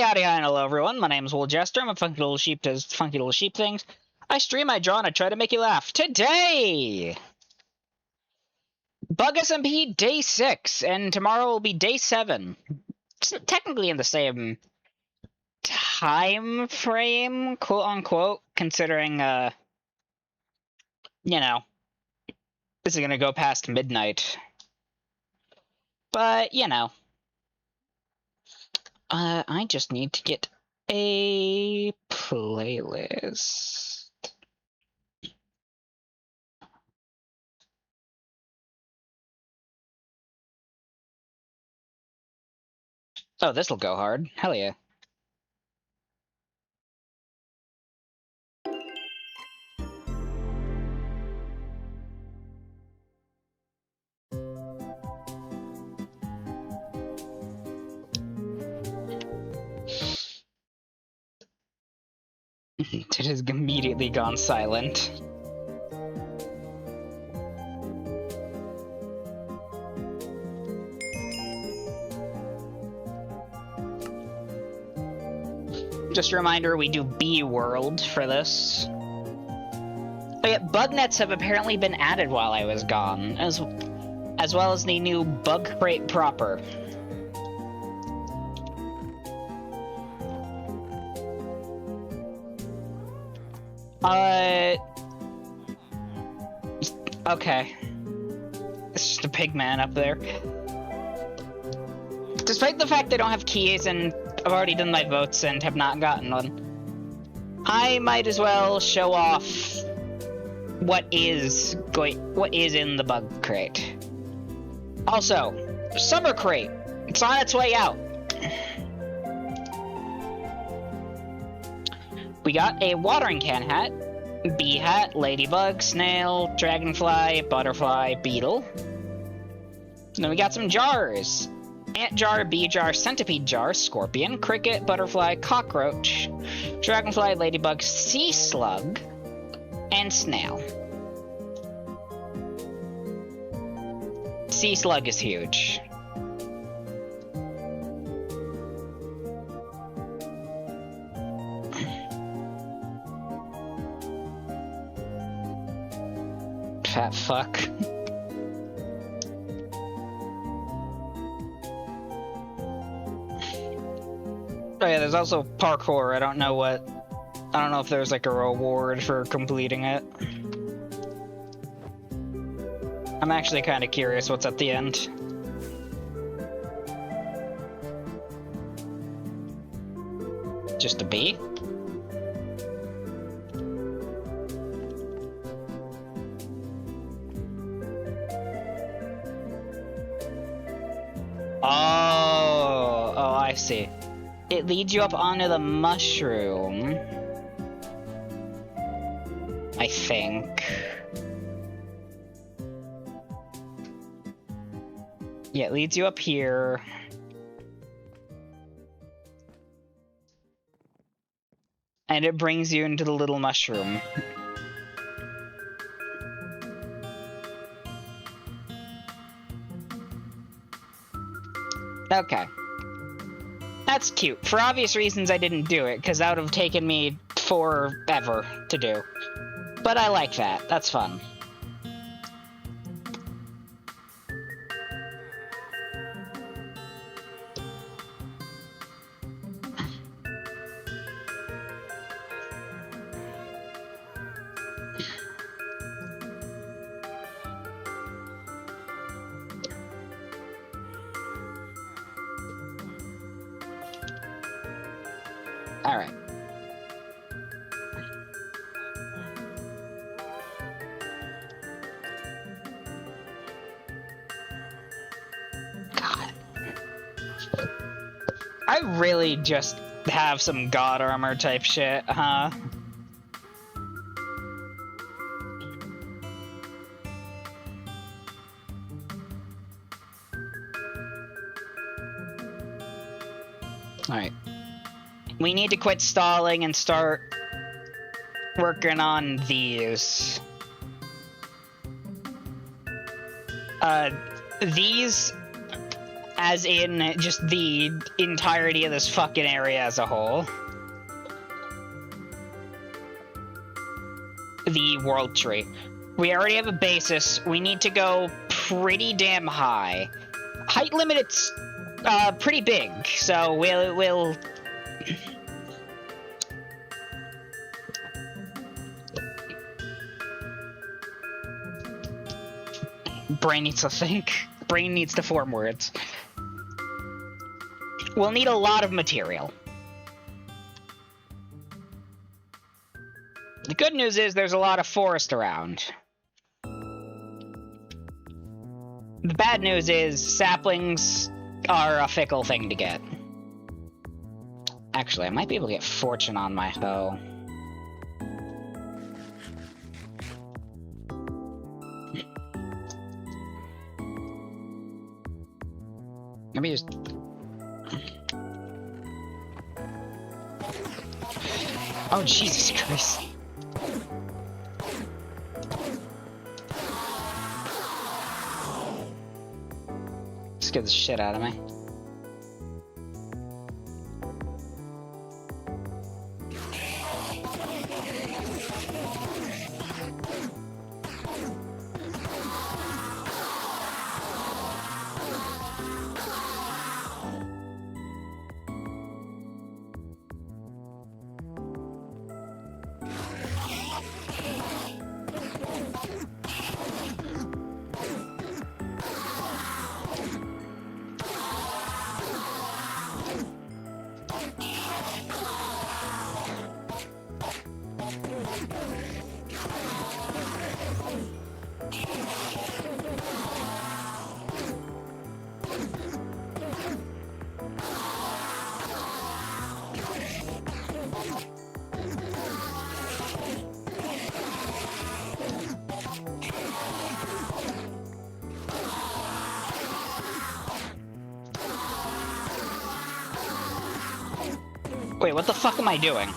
Howdy, hi, and hello everyone. My name is WoolJester. I'm a funky little sheep does funky little sheep things. I stream, I draw, and I try to make you laugh. Today! BugSMP Day 6, and tomorrow will be Day 7. It's technically in the same time frame, quote-unquote, considering, you know, this is gonna go past midnight. But, you know. I just need to get a playlist. Oh, this'll go hard. Hell yeah. It has immediately gone silent. Just a reminder, we do B-World for this. Oh yeah, bug nets have apparently been added while I was gone, as well as the new bug crate proper. Okay. It's just a pig man up there. Despite the fact they don't have keys and I've already done my votes and have not gotten one, I might as well show off what is in the bug crate. Also, summer crate. It's on its way out. We got a watering can hat, bee hat, ladybug, snail, dragonfly, butterfly, beetle. Then we got some jars. Ant jar, bee jar, centipede jar, scorpion, cricket, butterfly, cockroach, dragonfly, ladybug, sea slug, and snail. Sea slug is huge. Fat fuck. Oh yeah, there's also parkour. I don't know if there's like a reward for completing it. I'm actually kind of curious what's at the end. Just a bee? Oh, I see. It leads you up onto the mushroom. I think. Yeah, it leads you up here. And it brings you into the little mushroom. Okay. That's cute. For obvious reasons, I didn't do it, because that would have taken me forever to do. But I like that. That's fun. Alright. God. I really just have some god armor type shit, huh? Alright. We need to quit stalling and start working on these. These as in just the entirety of this fucking area as a whole. The world tree. We already have a basis. We need to go pretty damn high. Height limit's pretty big, so we'll Brain needs to think. Brain needs to form words. We'll need a lot of material. The good news is there's a lot of forest around. The bad news is saplings are a fickle thing to get. Actually, I might be able to get fortune on my hoe. Let me just... Oh, Jesus Christ. Scared the shit out of me. Wait, what the fuck am I doing?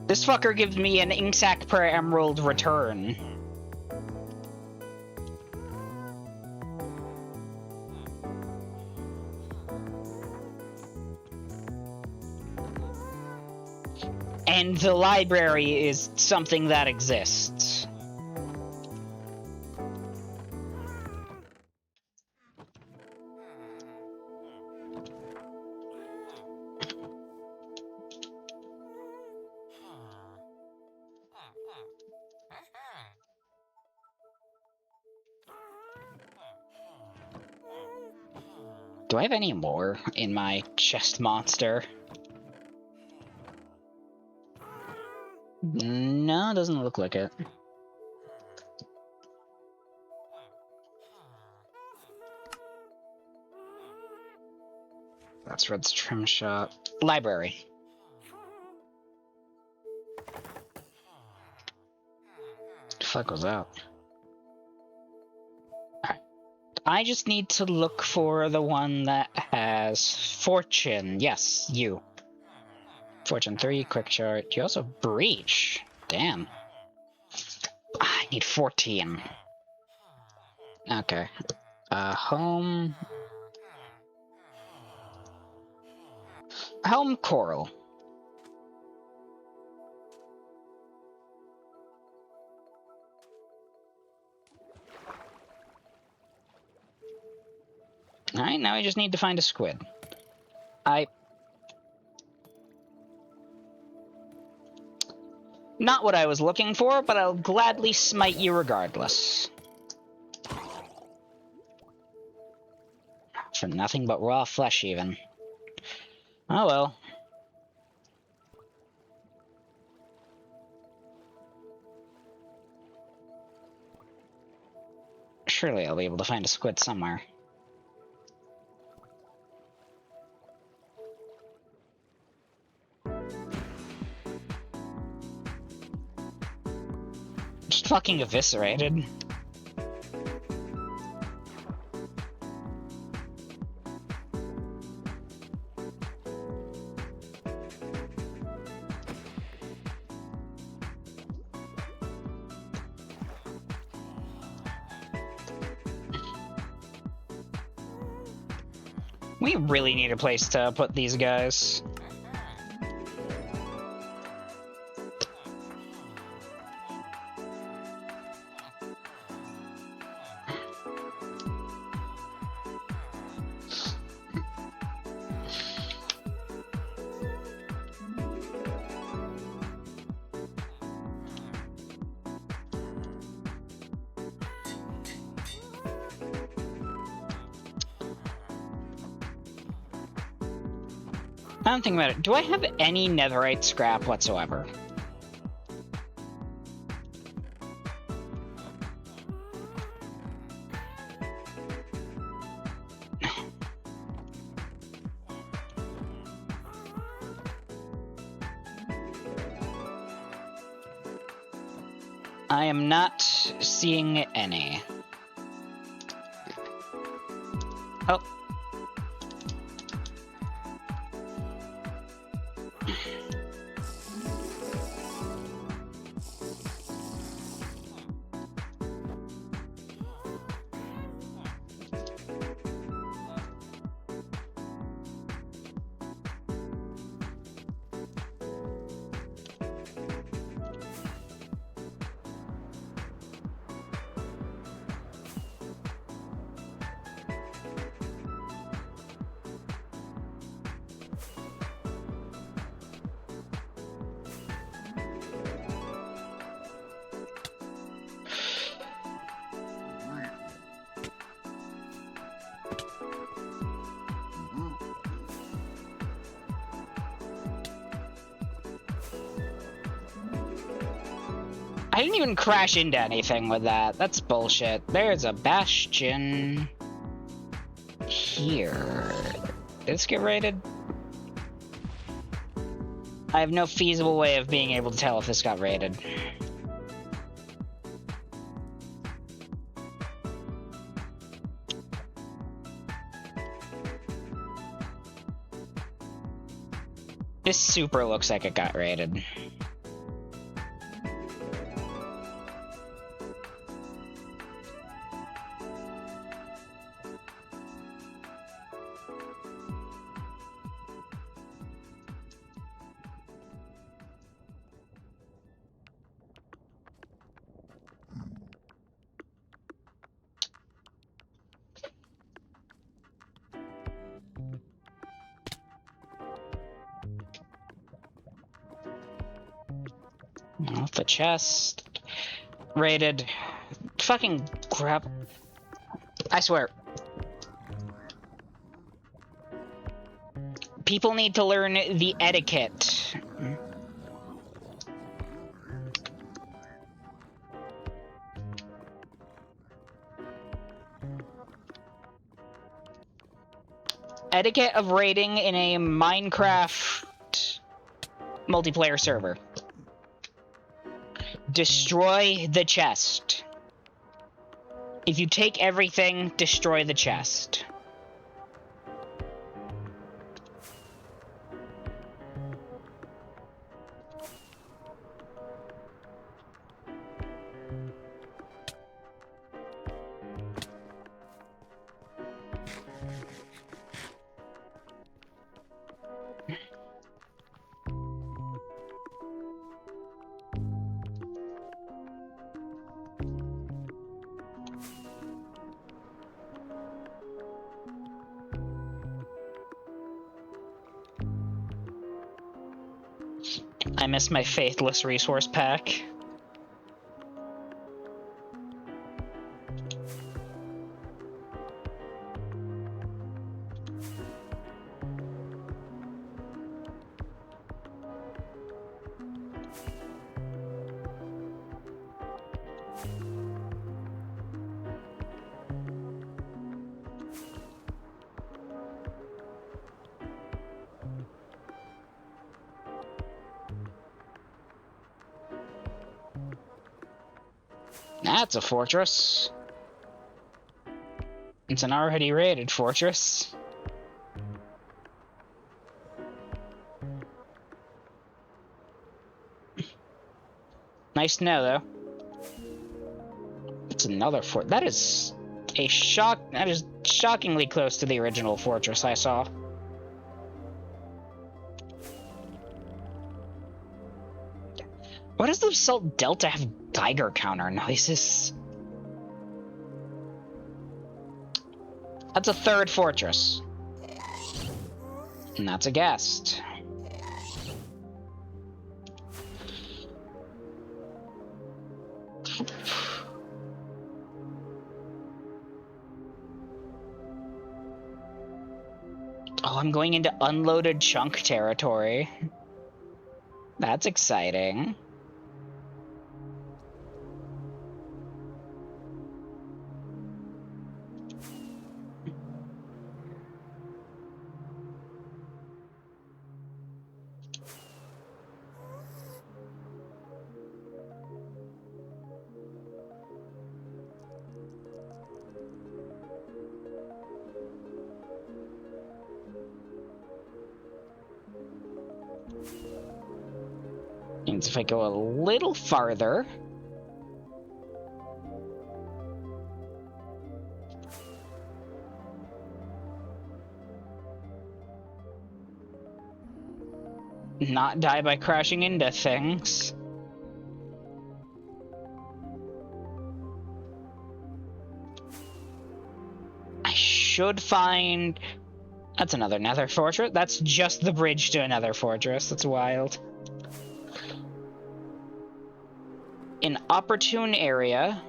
This fucker gives me an ink sac per emerald return. And the library is something that exists. Do I have any more in my chest monster? No, it doesn't look like it. That's Red's trim shop. Library. What the fuck was that? Alright. I just need to look for the one that has fortune. Yes, you. Fortune 3, quick chart. You also breach. Damn. I need 14. Okay. Home. Home coral. Alright, now I just need to find a squid. Not what I was looking for, but I'll gladly smite you regardless. For nothing but raw flesh, even. Oh well. Surely I'll be able to find a squid somewhere. Just fucking eviscerated. We really need a place to put these guys. I don't think about it. Do I have any netherite scrap whatsoever? I am not seeing any. Oh. I didn't even crash into anything with that. That's bullshit. There's a bastion here. Did this get raided? I have no feasible way of being able to tell if this got raided. This super looks like it got raided. Off the chest. Raided. Fucking crap. I swear. People need to learn the etiquette. Etiquette of raiding in a Minecraft multiplayer server. Destroy the chest. If you take everything, destroy the chest. I miss my faithless resource pack. That's a fortress. It's an already raided fortress. Nice to know, though. It's another fort. That is That is shockingly close to the original fortress I saw. Why does the Salt Delta have Geiger counter noises? That's a third fortress. And that's a guest. Oh, I'm going into unloaded chunk territory. That's exciting. Means if I go a little farther... not die by crashing into things. I should find... That's another nether fortress. That's just the bridge to another fortress. That's wild. An opportune area.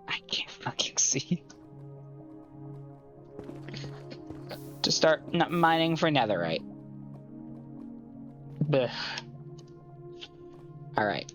I can't fucking see. To start mining for netherite. Blech. Alright.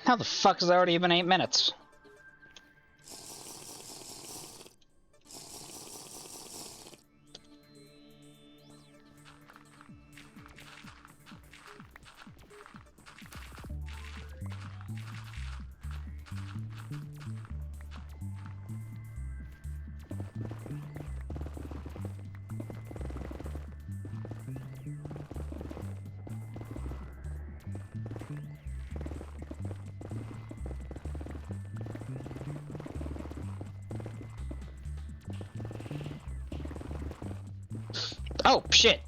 How the fuck has it already been 8 minutes? Oh, shit.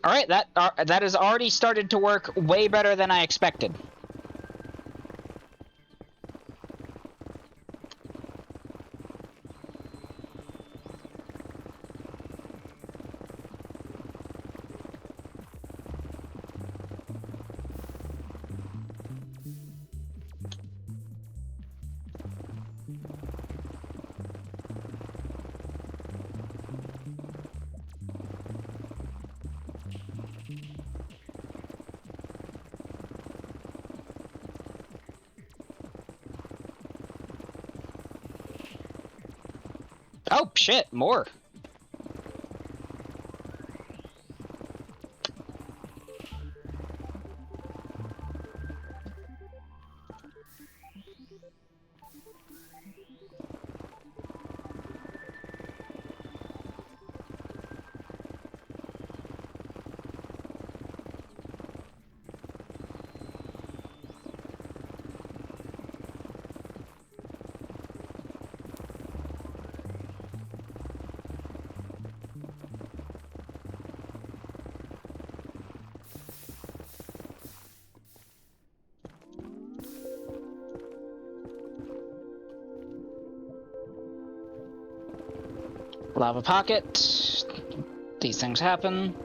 Alright, that has already started to work way better than I expected. Oh, shit, more. Lava pocket. These things happen.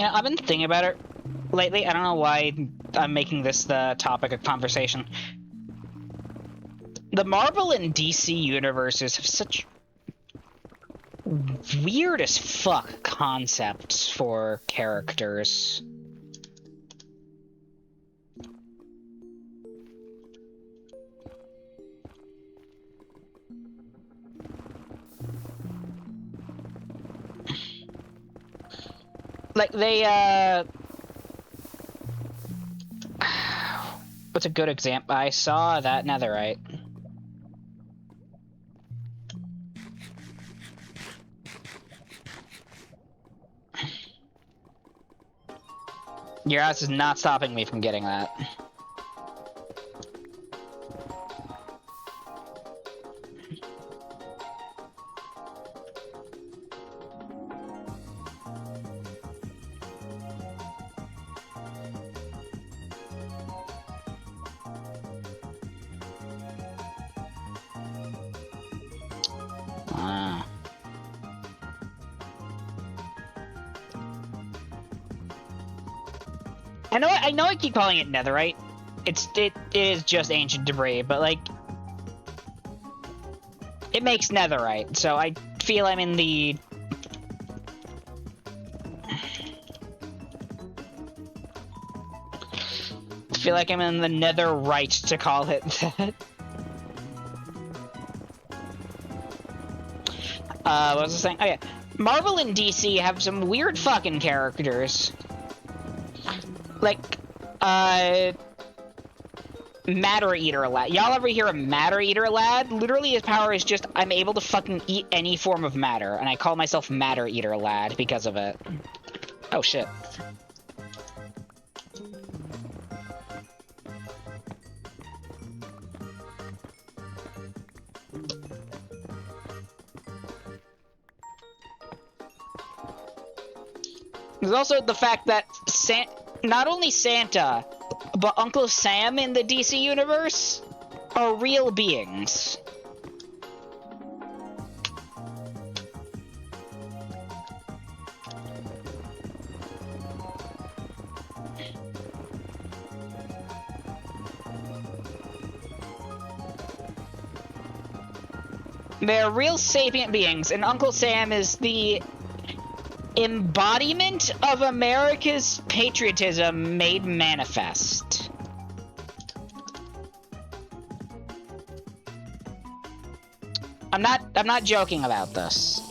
You know, I've been thinking about it lately. I don't know why I'm making this the topic of conversation. The Marvel and DC universes have such weird as fuck concepts for characters. Like, they, what's a good example? I saw that netherite. Your ass is not stopping me from getting that. I know I keep calling it netherite. It is just ancient debris, but like it makes netherite, so I feel I'm in the nether right to call it that. What was I saying? Oh yeah. Marvel and DC have some weird fucking characters. Like, Matter Eater Lad. Y'all ever hear of Matter Eater Lad? Literally, his power is just, I'm able to fucking eat any form of matter, and I call myself Matter Eater Lad because of it. Oh, shit. There's also the fact that not only Santa, but Uncle Sam in the DC universe are real beings. They're real sapient beings, and Uncle Sam is the embodiment of America's patriotism made manifest. I'm not joking about this.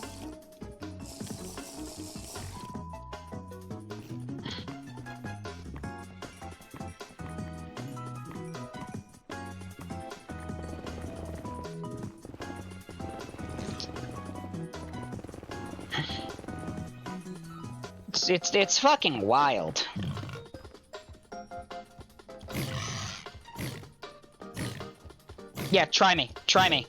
It's fucking wild. Yeah, try me. Try me.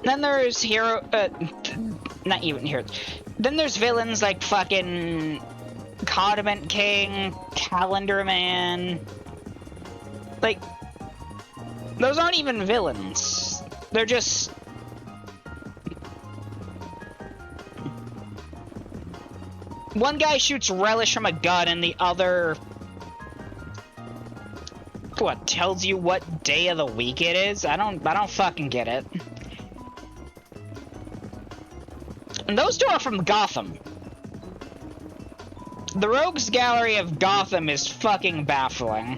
Then there's not even heroes. Then there's villains like fucking Condiment King, Calendar Man. Like, those aren't even villains. They're just... One guy shoots relish from a gun and the other... What, tells you what day of the week it is? I don't fucking get it. And those two are from Gotham. The Rogues Gallery of Gotham is fucking baffling.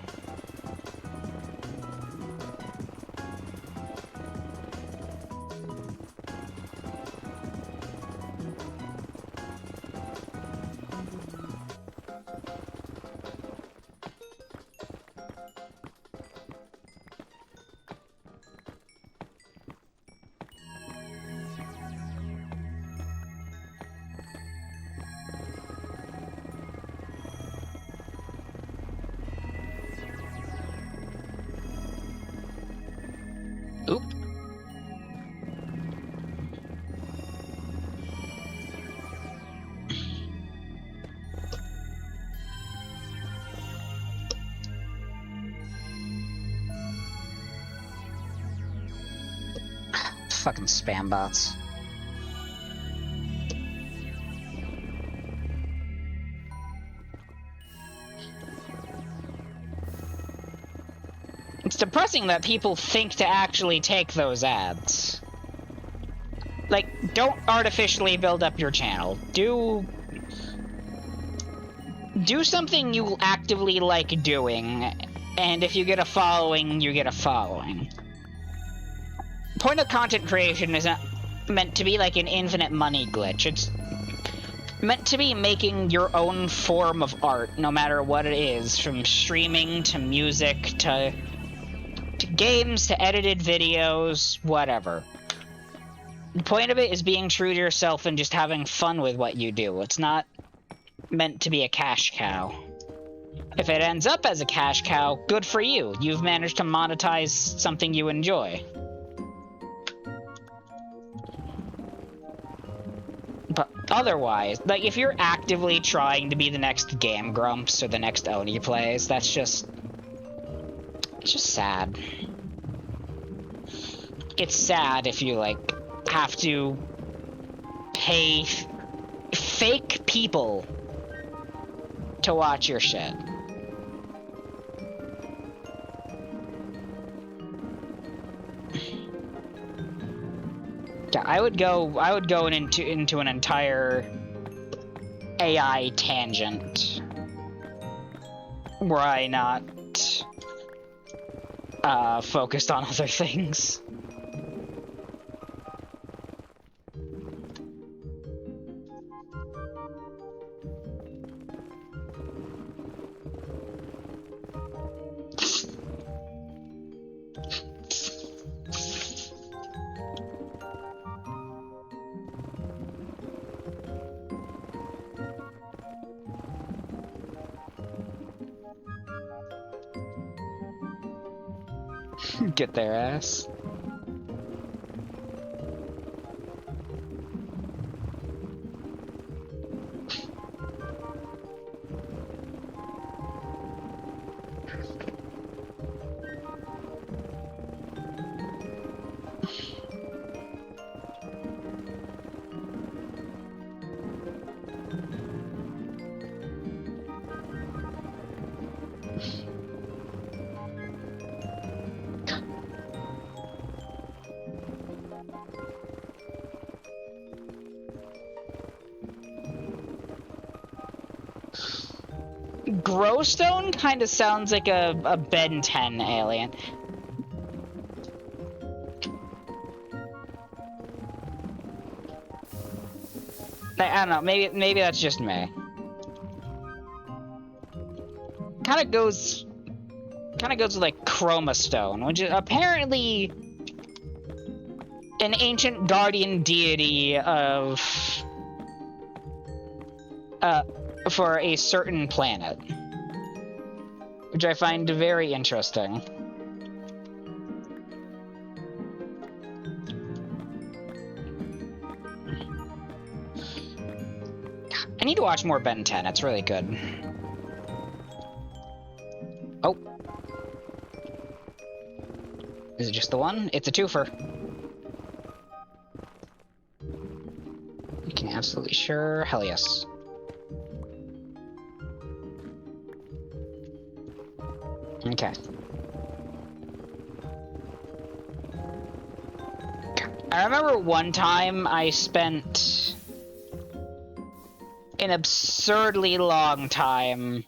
Oop. Fucking spam bots. It's depressing that people think to actually take those ads. Like, don't artificially build up your channel. Do something you actively like doing, And if you get a following, you get a following. Point of content creation isn't meant to be like an infinite money glitch. It's meant to be making your own form of art, no matter what it is, from streaming to music to games to edited videos, whatever. The point of it is being true to yourself and just having fun with what you do. It's not meant to be a cash cow. If it ends up as a cash cow, good for you. You've managed to monetize something you enjoy. But otherwise, like, if you're actively trying to be the next Game Grumps or the next Oni Plays, that's just... it's just sad. It's sad if you, like, have to pay fake people to watch your shit. Yeah, I would go into an entire AI tangent were I not focused on other things. Get their ass. Growstone kind of sounds like a Ben 10 alien. I don't know, maybe that's just me. Kind of goes with like Chroma Stone, which is apparently an ancient guardian deity of for a certain planet, which I find very interesting. I need to watch more Ben 10, it's really good. Oh. Is it just the one? It's a twofer. You can absolutely sure. Hell yes. Okay. I remember one time I spent an absurdly long time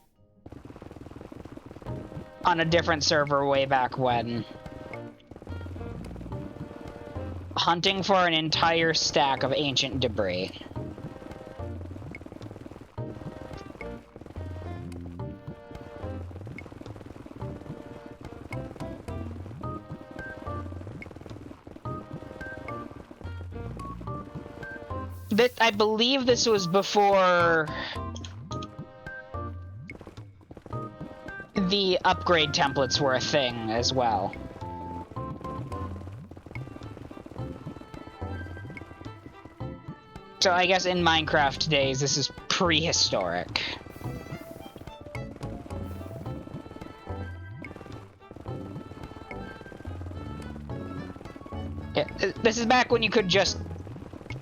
on a different server way back when, hunting for an entire stack of ancient debris. I believe this was before the upgrade templates were a thing as well. So I guess in Minecraft days, this is prehistoric. Yeah, this is back when you could just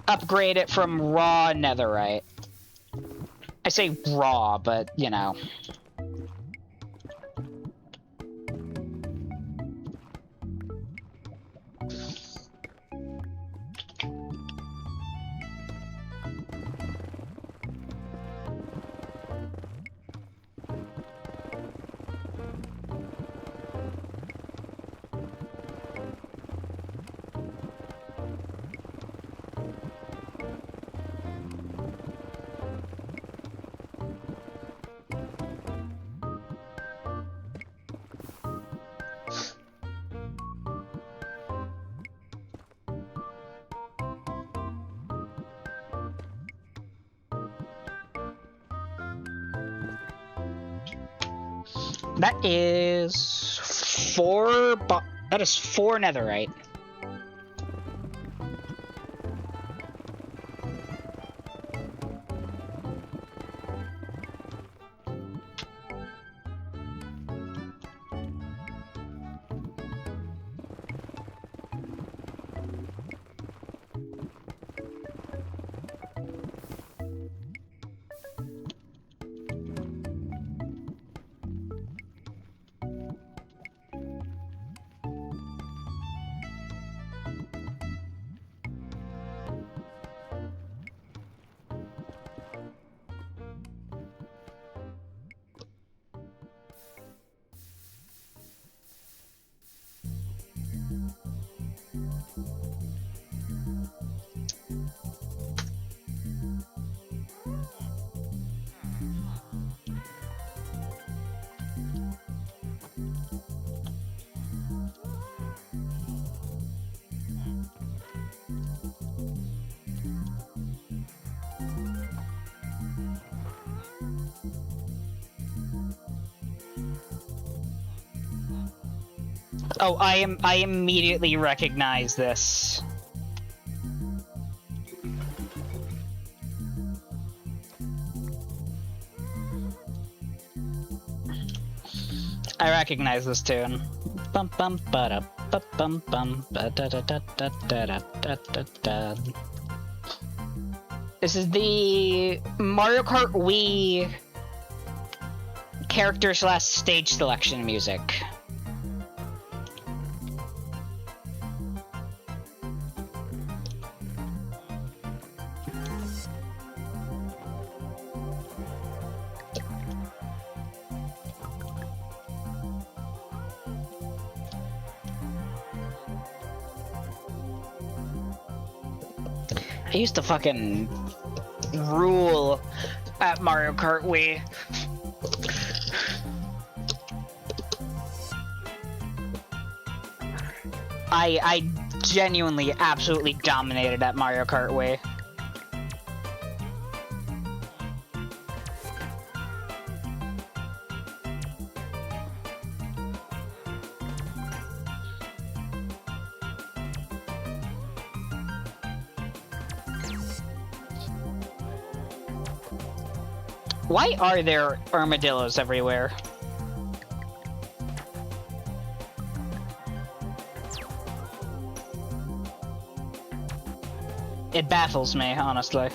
upgrade it from raw netherite. I say raw, but, you know. That is 4. That is 4 netherite. Oh, I immediately recognize this. I recognize this tune. Bum bum ba da bum bum ba da da da da da da da da. This is the Mario Kart Wii character/stage selection music. I used to fucking rule at Mario Kart Wii. I genuinely, absolutely dominated at Mario Kart Wii. Why are there armadillos everywhere? It baffles me, honestly.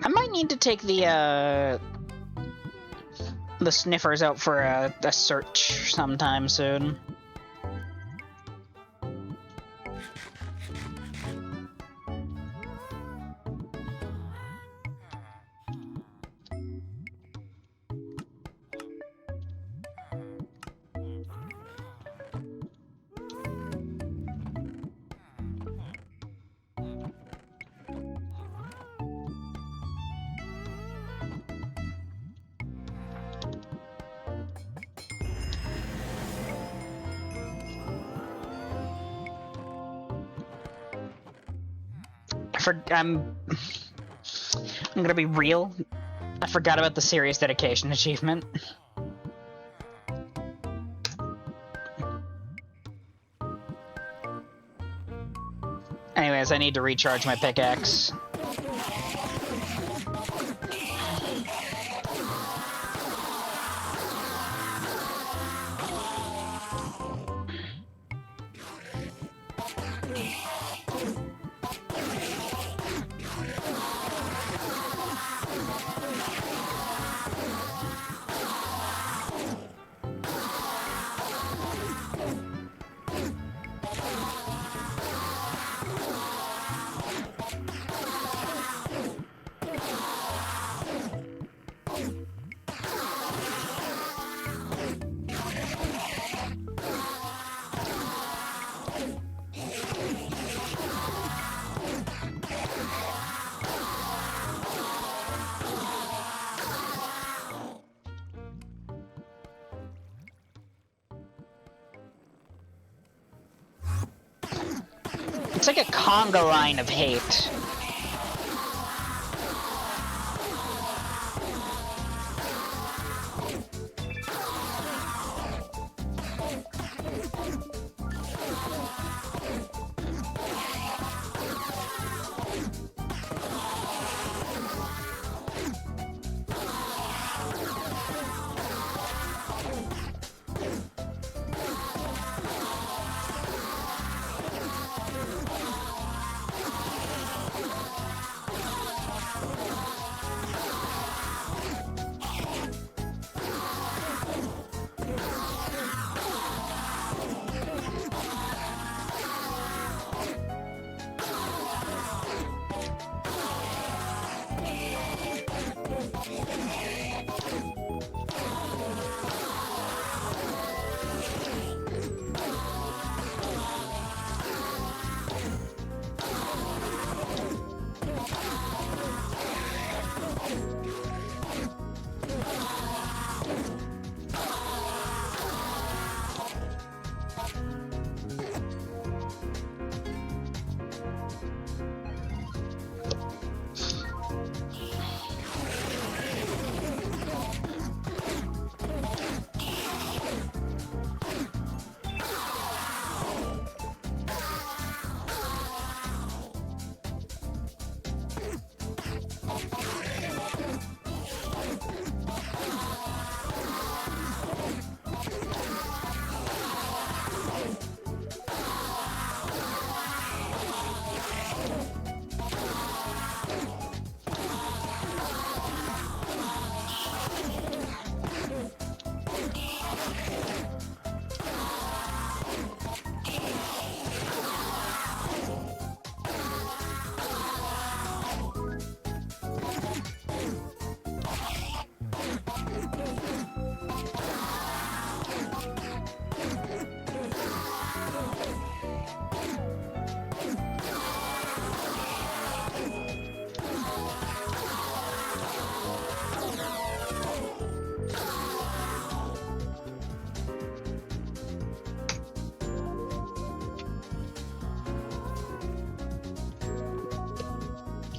I might need to take the sniffers out for a search sometime soon. I'm gonna be real. I forgot about the serious dedication achievement. Anyways, I need to recharge my pickaxe. It's like a conga line of hate.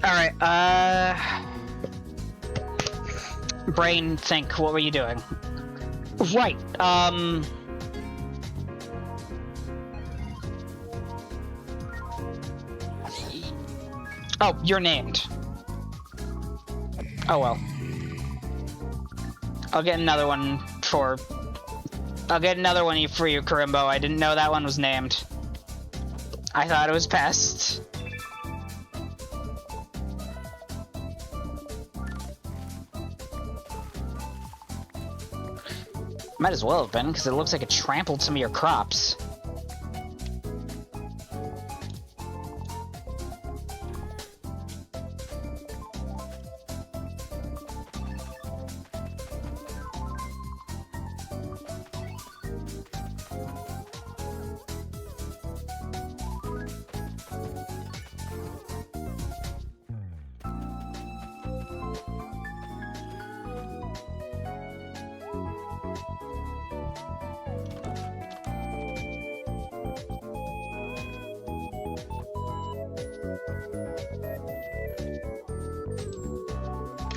Alright, Brain, think, what were you doing? Right, Oh, you're named. Oh well. I'll get another one for you, Karimbo. I didn't know that one was named. I thought it was Pest. Might as well have been, because it looks like it trampled some of your crops.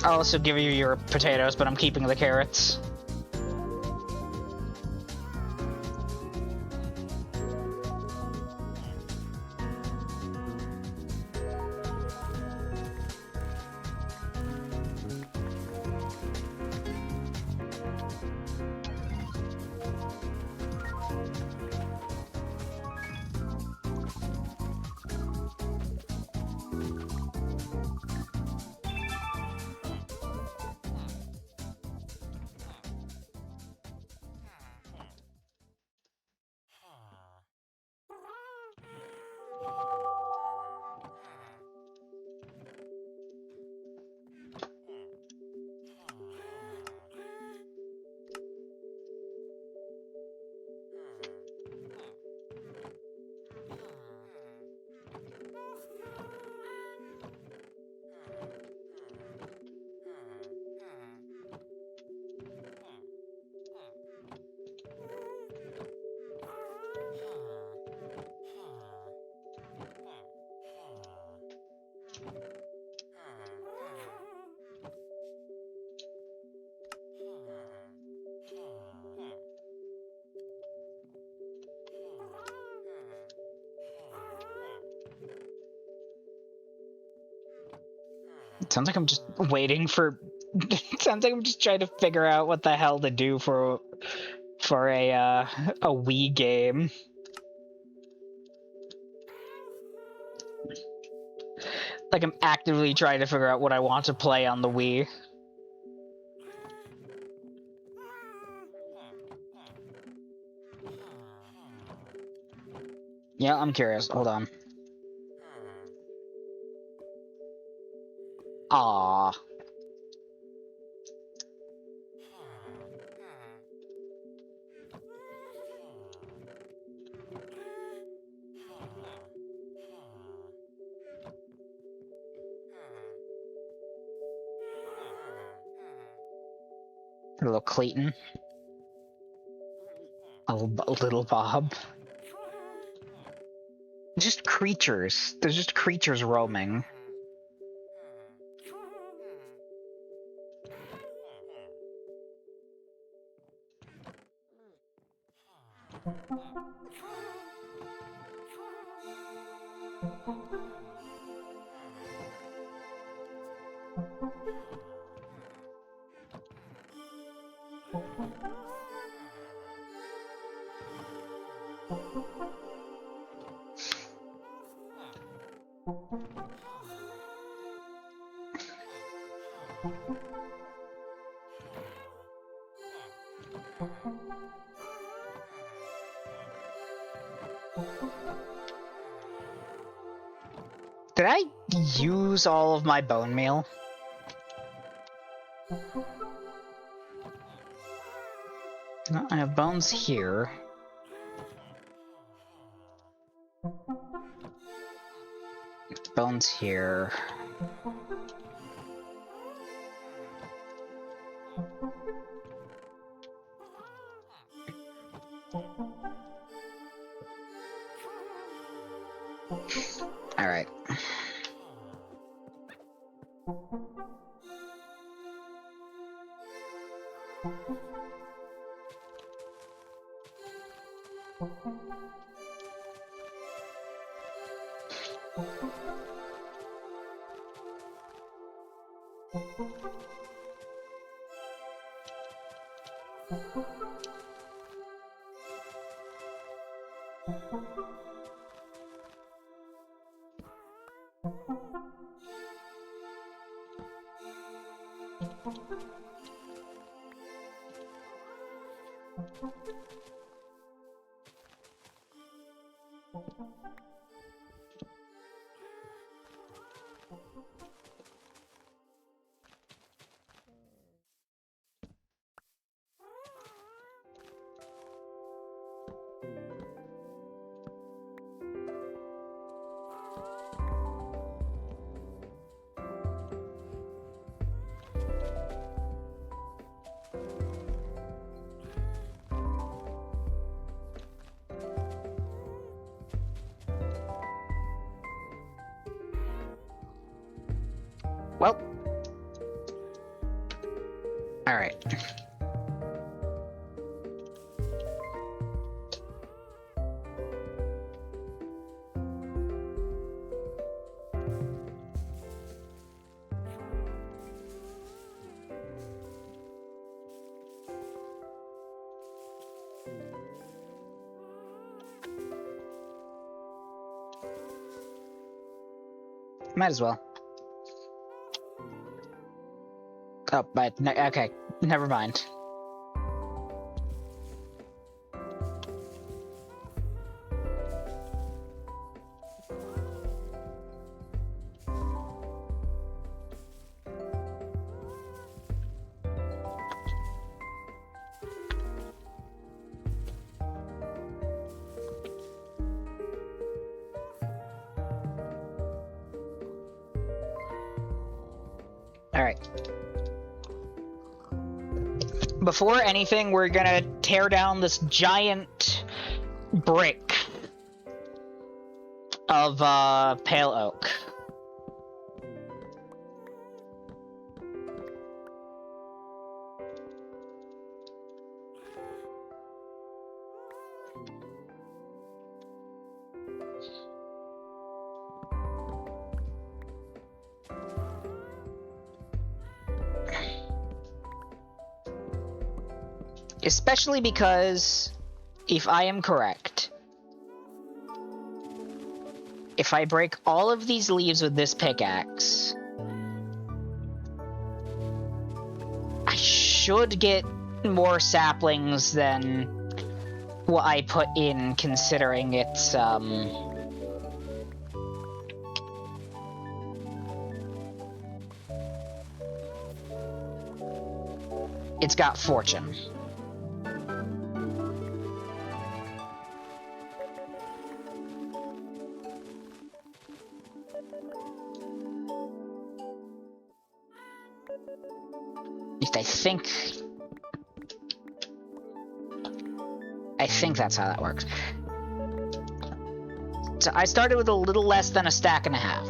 I'll also give you your potatoes, but I'm keeping the carrots. Sounds like I'm just waiting for... Sounds like I'm just trying to figure out what the hell to do for a Wii game. Like I'm actively trying to figure out what I want to play on the Wii. Yeah, I'm curious. Hold on. Aww. Little Clayton. Little Bob. Just creatures. There's just creatures roaming. Did I use all of my bone meal? No, I have bones here. Bones here. Alright. Well. Alright. Might as well. Oh, but okay, never mind. Alright. Before anything, we're gonna tear down this giant brick of pale oak. Especially because, if I am correct, if I break all of these leaves with this pickaxe, I should get more saplings than what I put in, considering it's, it's got fortune. At least I think that's how that works. So I started with a little less than a stack and a half.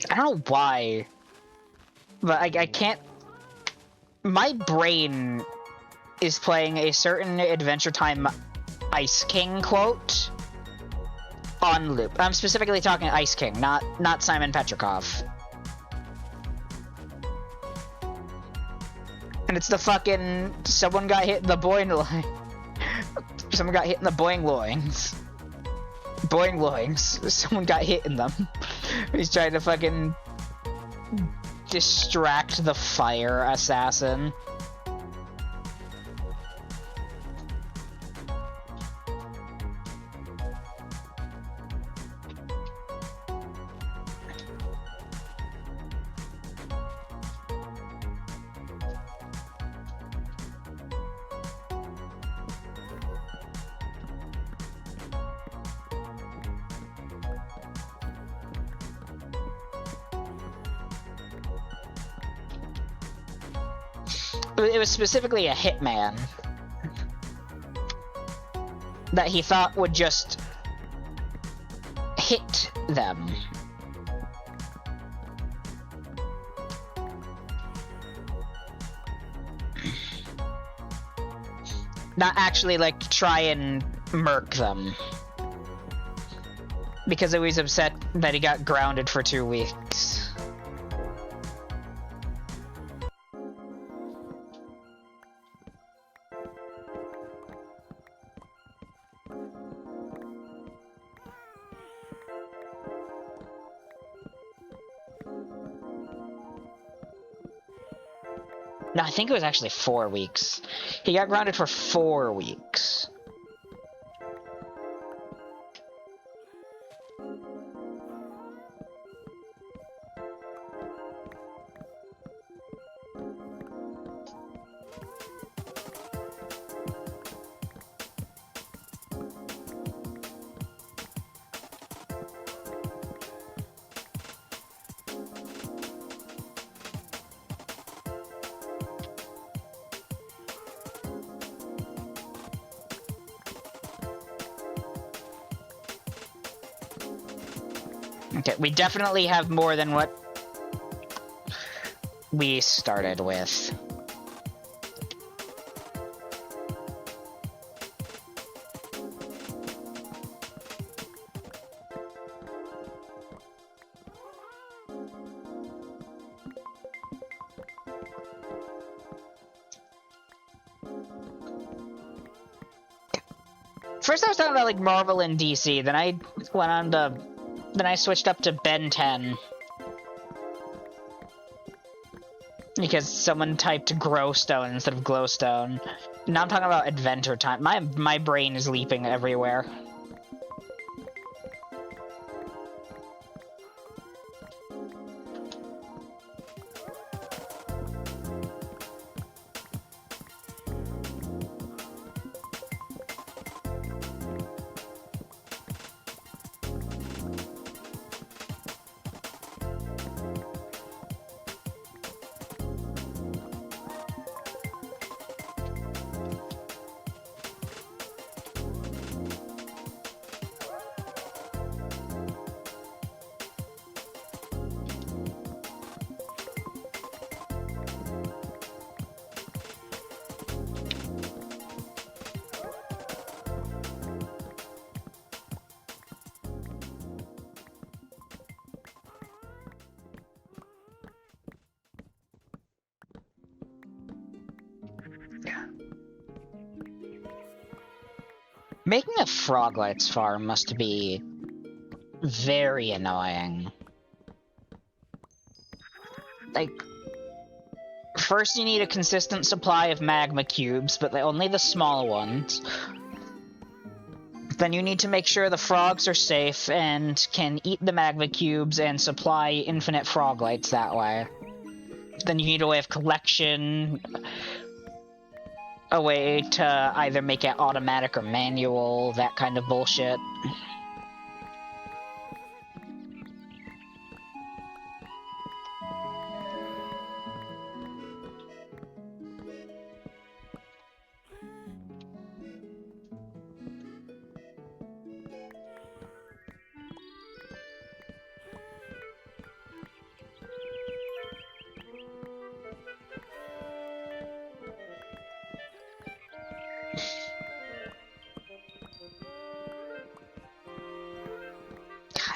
I don't know why, but I can't... My brain is playing a certain Adventure Time Ice King quote on loop. I'm specifically talking Ice King, not Simon Petrikov. And it's the fucking... Someone got hit in the boing line. Someone got hit in the boing loins. Boing loins. Someone got hit in them. He's trying to fucking distract the fire assassin. It was specifically a hitman that he thought would just hit them. Not actually, like, try and murk them. Because he was upset that he got grounded for 2 weeks. No, I think it was actually 4 weeks. He got grounded for 4 weeks. Okay, we definitely have more than what we started with. First I was talking about like Marvel and DC, then I went on to then I switched up to Ben 10. Because someone typed Growstone instead of Glowstone. Now I'm talking about Adventure Time. My brain is leaping everywhere. Making a Froglights farm must be very annoying. Like, first you need a consistent supply of magma cubes, but only the small ones. Then you need to make sure the frogs are safe and can eat the magma cubes and supply infinite Froglights that way. Then you need a way of collection, a way to either make it automatic or manual, that kind of bullshit.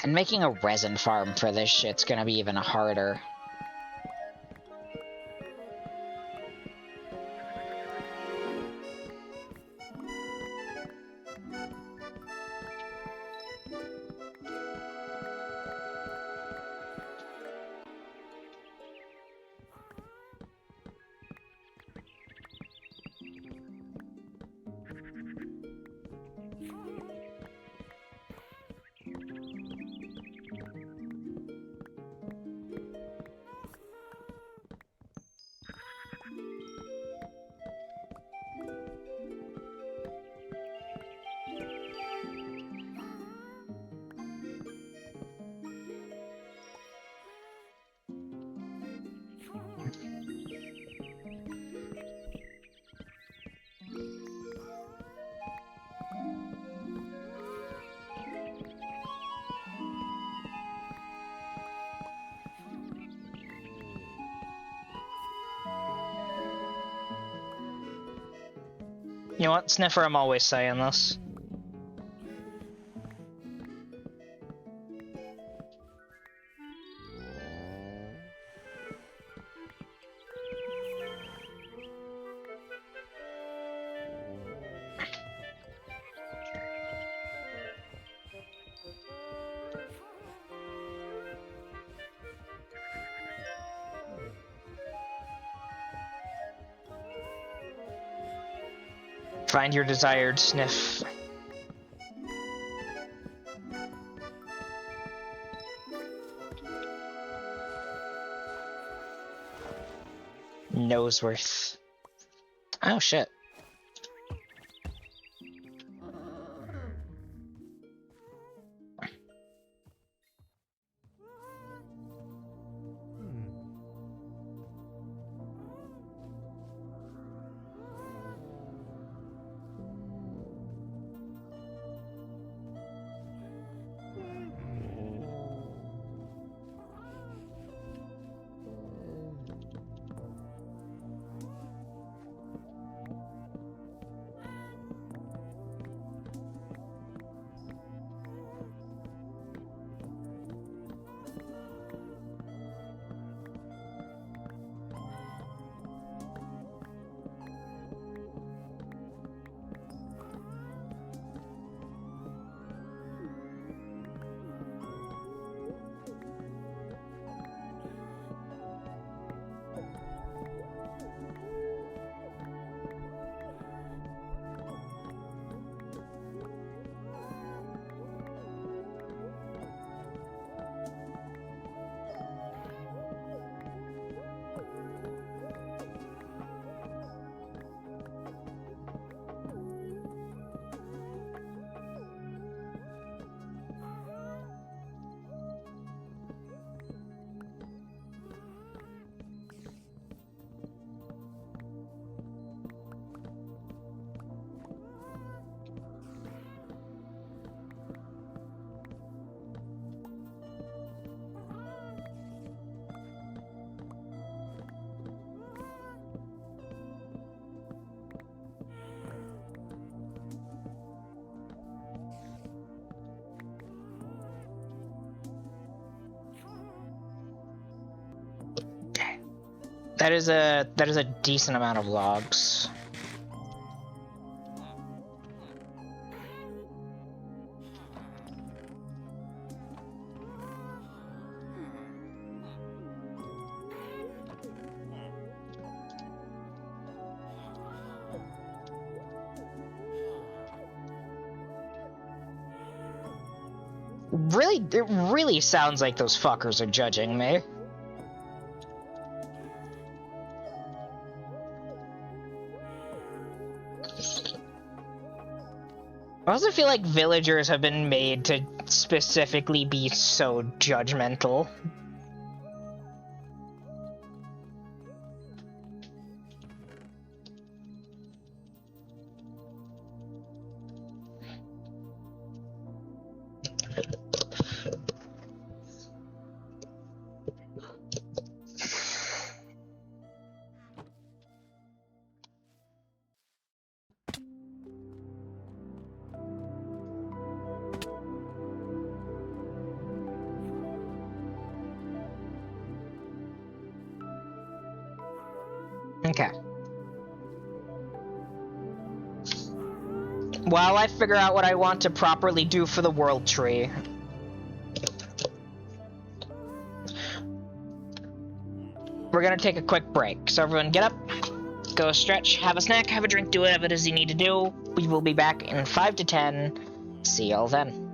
And making a resin farm for this shit's gonna be even harder. You know what, Sniffer, I'm always saying this. Find your desired sniff. Noseworth. Oh shit. That is a decent amount of logs. Really, it really sounds like those fuckers are judging me. I also feel like villagers have been made to specifically be so judgmental. Okay. While I figure out what I want to properly do for the world tree. We're gonna take a quick break. So everyone get up, go stretch, have a snack, have a drink, do whatever it is you need to do. We will be back in 5 to 10. See y'all then.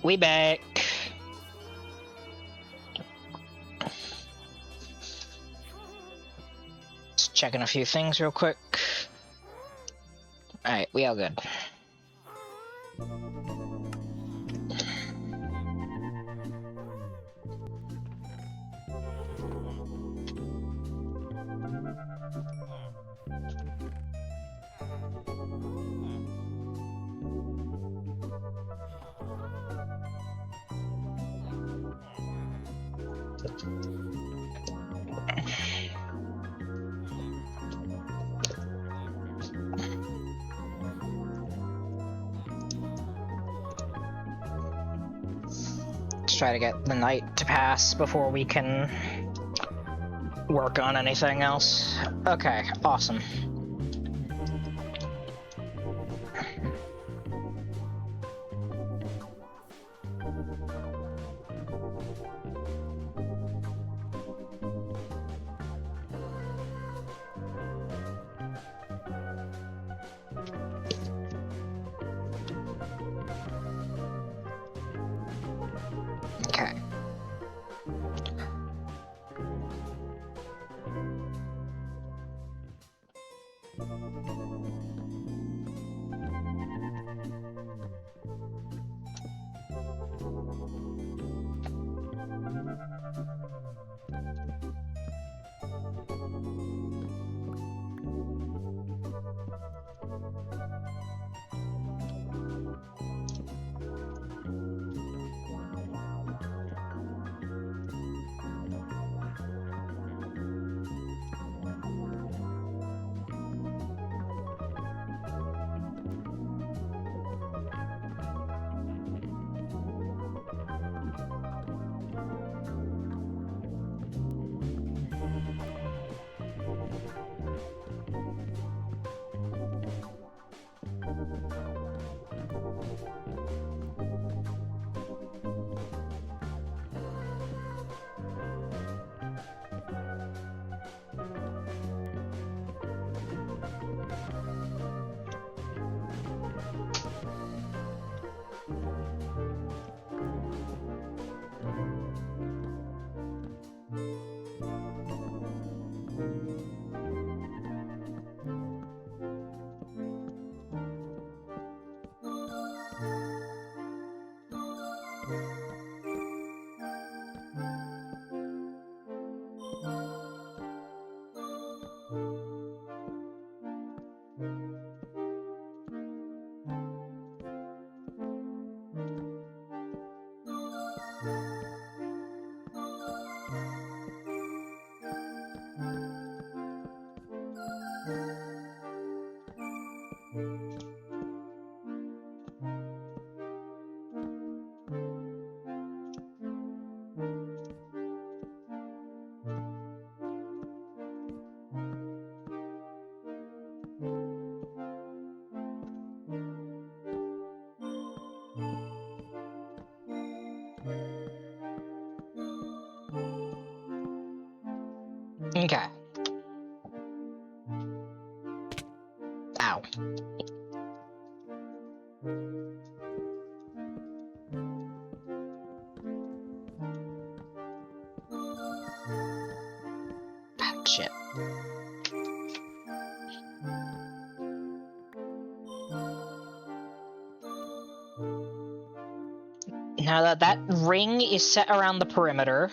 We back. Just checking a few things real quick. Alright, we all good. Let's try to get the night to pass before we can work on anything else. Okay, awesome. Okay. Okay. Ow. Ah, shit. Now that ring is set around the perimeter.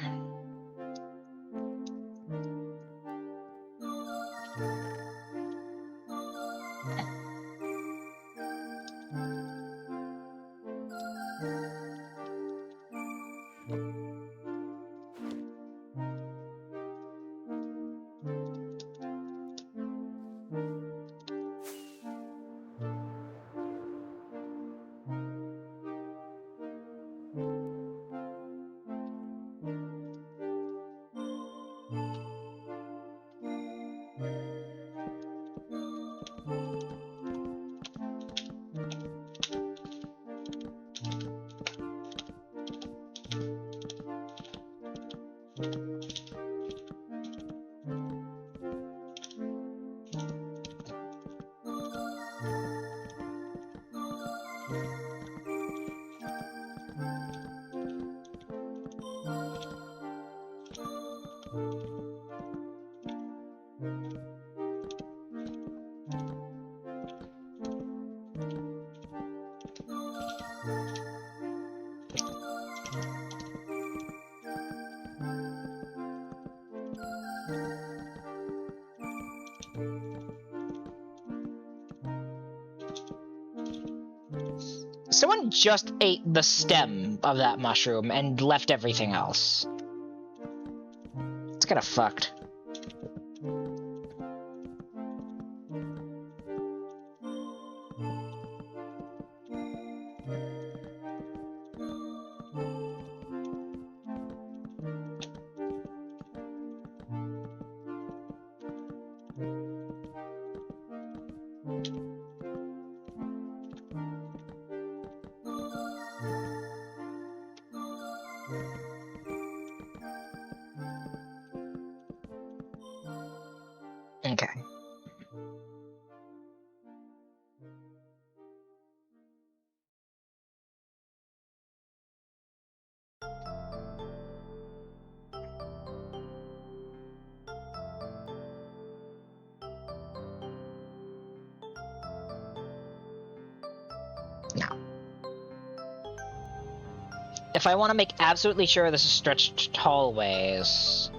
Someone just ate the stem of that mushroom and left everything else. It's kinda fucked. Okay. Now, if I want to make absolutely sure this is stretched hallways,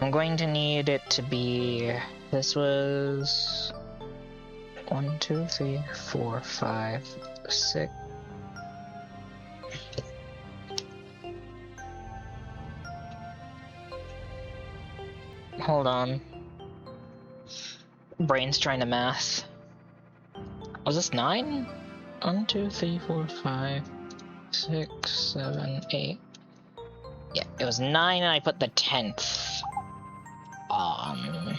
I'm going to need it to be, this was 1, 2, 3, 4, 5, 6. Hold on. Brain's trying to math. Was this 9? 1, 2, 3, 4, 5, 6, 7, 8. Yeah, it was 9 and I put the 10th on.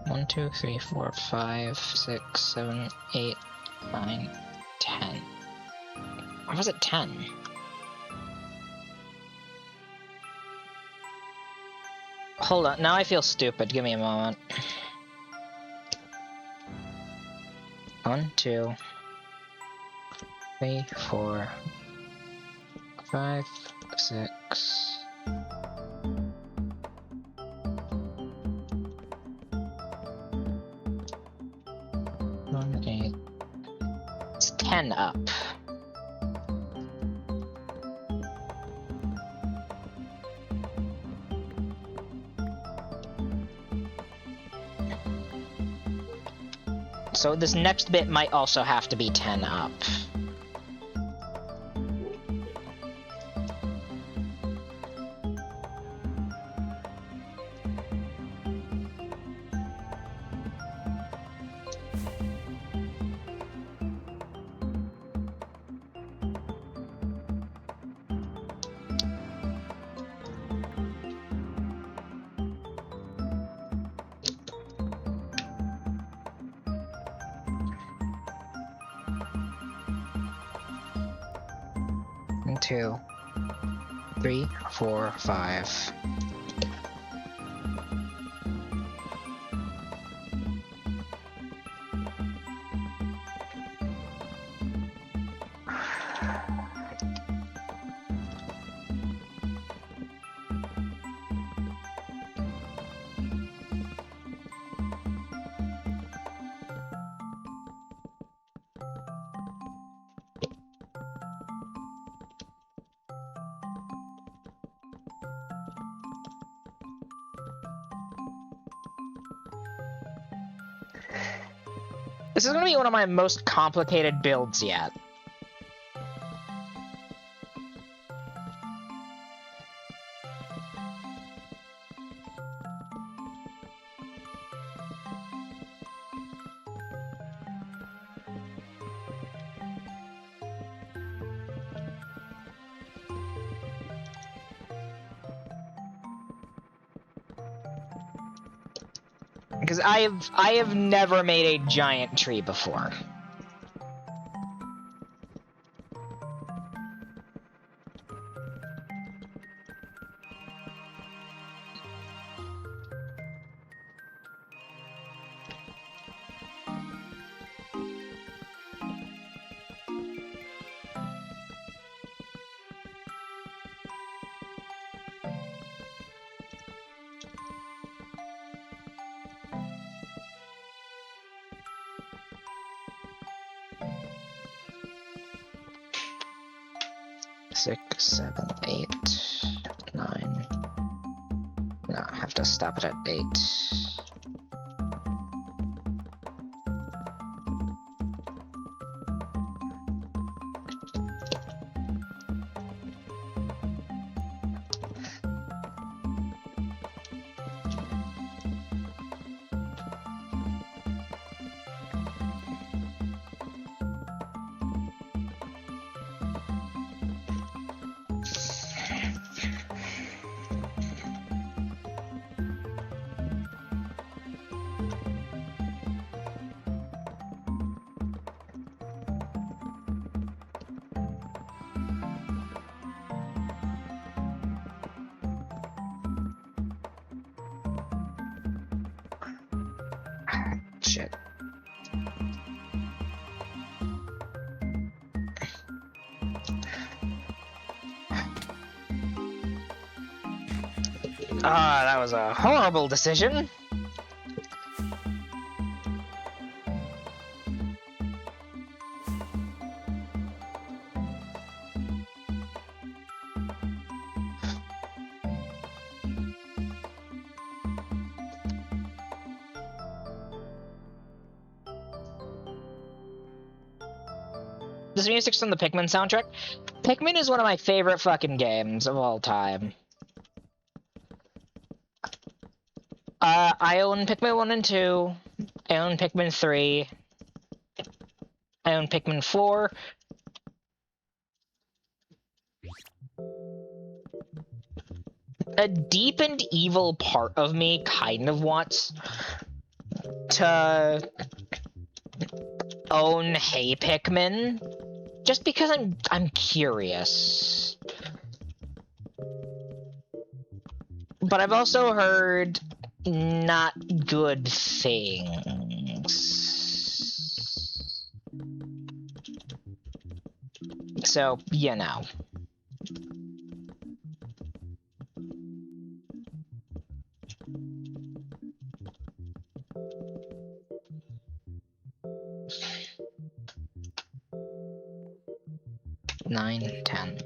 1, 2, 3, 4, 5, 6, 7, 8, 9, 10. Or was it 10? Hold on, now I feel stupid. Give me a moment. 1, 2, 3, 4, 5, 6. 1, 8. It's 10 up. So this next bit might also have to be 10 up. Two, 3, 4, 5. This is gonna be one of my most complicated builds yet. Because I have never made a giant tree before. Six, 7, 8, 9. No, I have to stop it at 8. shit. Ah, that was a horrible decision. This music's from the Pikmin soundtrack. Pikmin is one of my favorite fucking games of all time. I own Pikmin 1 and 2. I own Pikmin 3. I own Pikmin 4. A deep and evil part of me kind of wants to own Hey Pikmin, just because I'm curious. But I've also heard not good things. So, you know. Nine, 10.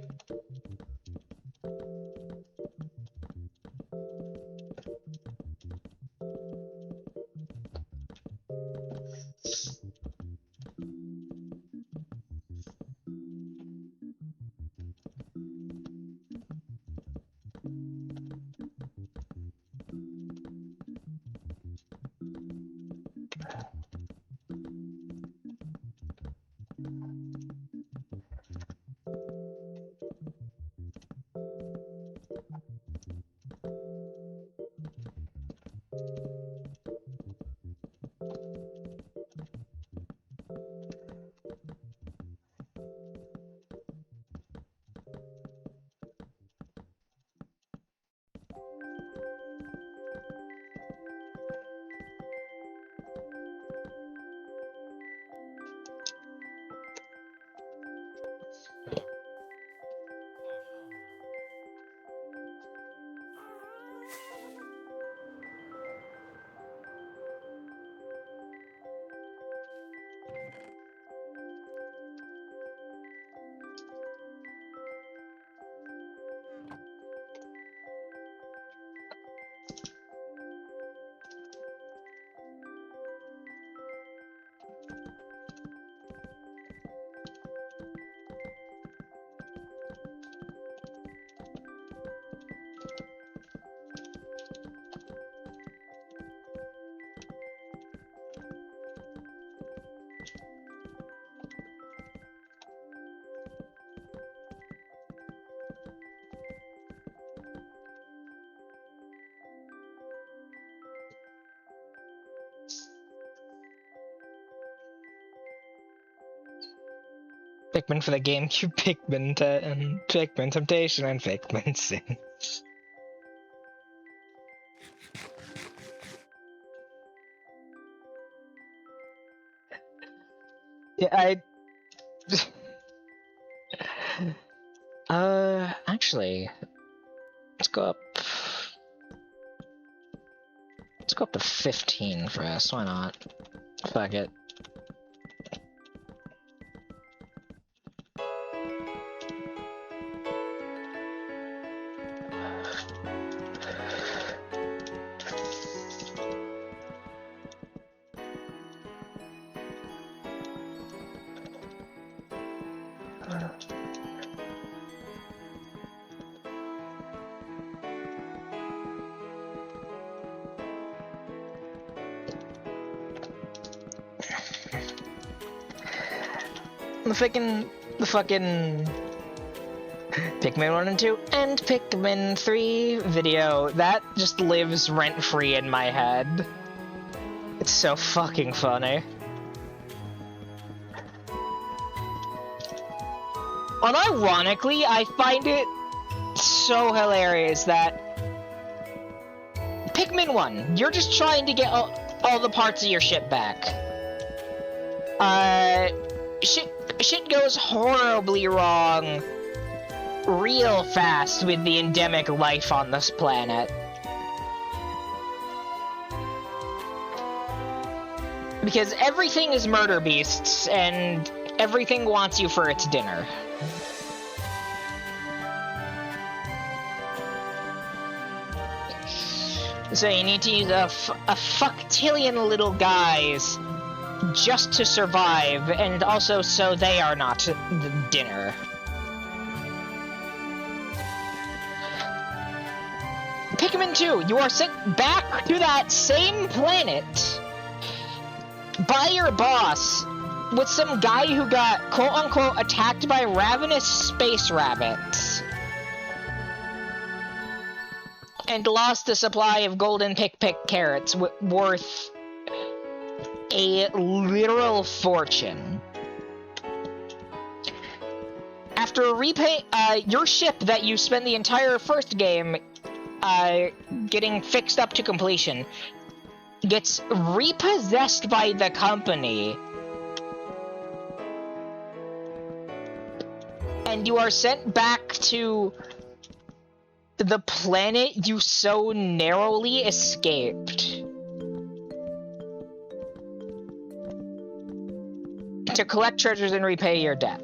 Pikmin for the GameCube, and Pikmin Temptation, and Pikmin Sins. Yeah, actually, let's go up to 15 first, why not? Fuck it. The fucking Pikmin 1 and 2 and Pikmin 3 video, that just lives rent-free in my head. It's so fucking funny. Unironically, I find it so hilarious that Pikmin 1, you're just trying to get all the parts of your ship back. Shit goes horribly wrong real fast with the endemic life on this planet. Because everything is murder beasts, and everything wants you for its dinner. So you need to use a fucktillion little guys just to survive, and also so they are not the dinner. Pikmin 2, you are sent back to that same planet by your boss with some guy who got quote-unquote attacked by ravenous space rabbits and lost a supply of golden pick carrots worth a literal fortune. After your ship that you spent the entire first game getting fixed up to completion gets repossessed by the company, and you are sent back to the planet you so narrowly escaped to collect treasures and repay your debt.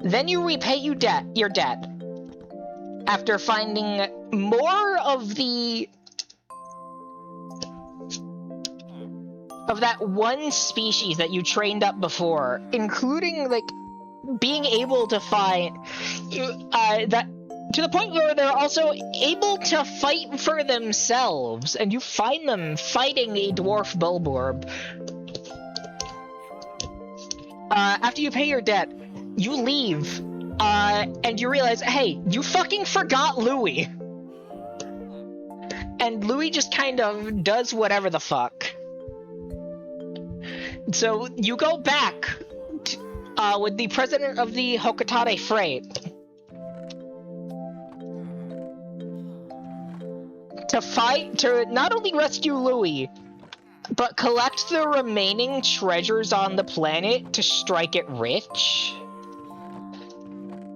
Then you repay your debt after finding more of that one species that you trained up before, including like being able to find that to the point where they're also able to fight for themselves, and you find them fighting a dwarf Bulborb. After you pay your debt, you leave, and you realize, hey, you fucking forgot Louie. And Louie just kind of does whatever the fuck. So you go back with the president of the Hokotate Freight to not only rescue Louie, but collect the remaining treasures on the planet to strike it rich.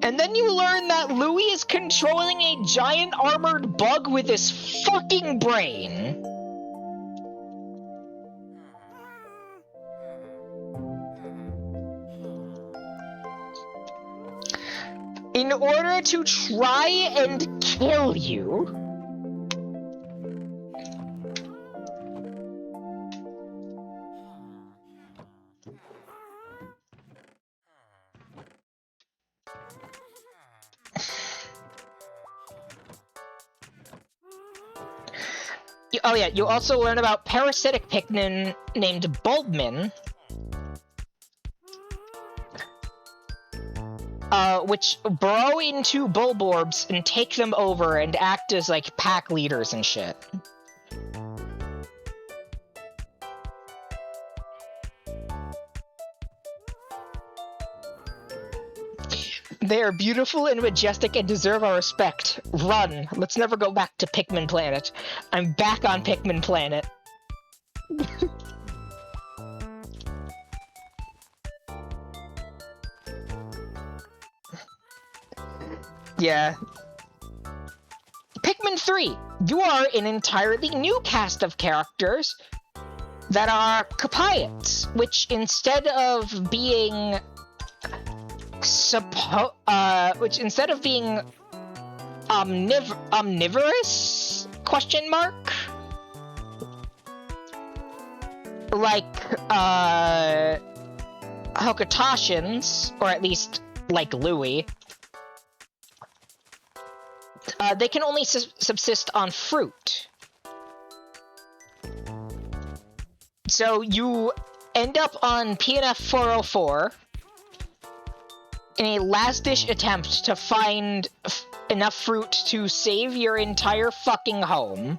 And then you learn that Louie is controlling a giant armored bug with his fucking brain. In order to try and kill you. Oh yeah, you also learn about parasitic Pikmin named Bulbmin, which burrow into Bulborbs and take them over and act as like pack leaders and shit. They are beautiful and majestic and deserve our respect. Run. Let's never go back to Pikmin Planet. I'm back on Pikmin Planet. Yeah. Pikmin 3. You are an entirely new cast of characters that are Kapayats, which instead of being omnivorous? Question mark? Like, Hokotashans, or at least, like Louie, they can only subsist on fruit. So you end up on PNF 404 in a last-ditch attempt to find enough fruit to save your entire fucking home.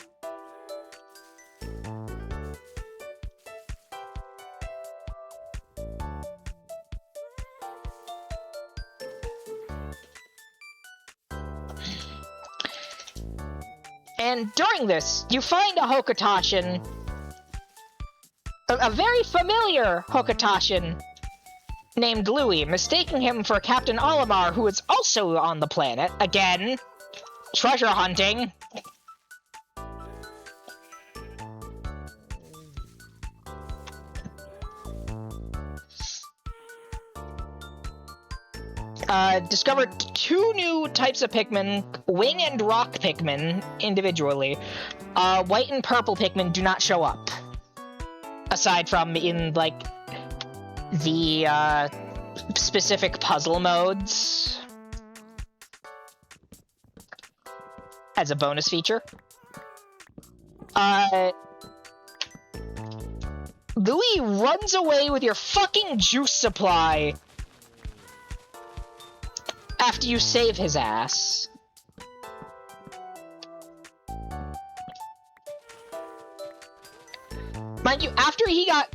And during this, you find a Hokotashan a very familiar Hokotashin named Louis, mistaking him for Captain Olimar, who is also on the planet. Again, treasure hunting. Discovered 2 new types of Pikmin, wing and rock Pikmin, individually. White and purple Pikmin do not show up. Aside from in, like, the, specific puzzle modes. As a bonus feature. Louis runs away with your fucking juice supply after you save his ass. Mind you, after he got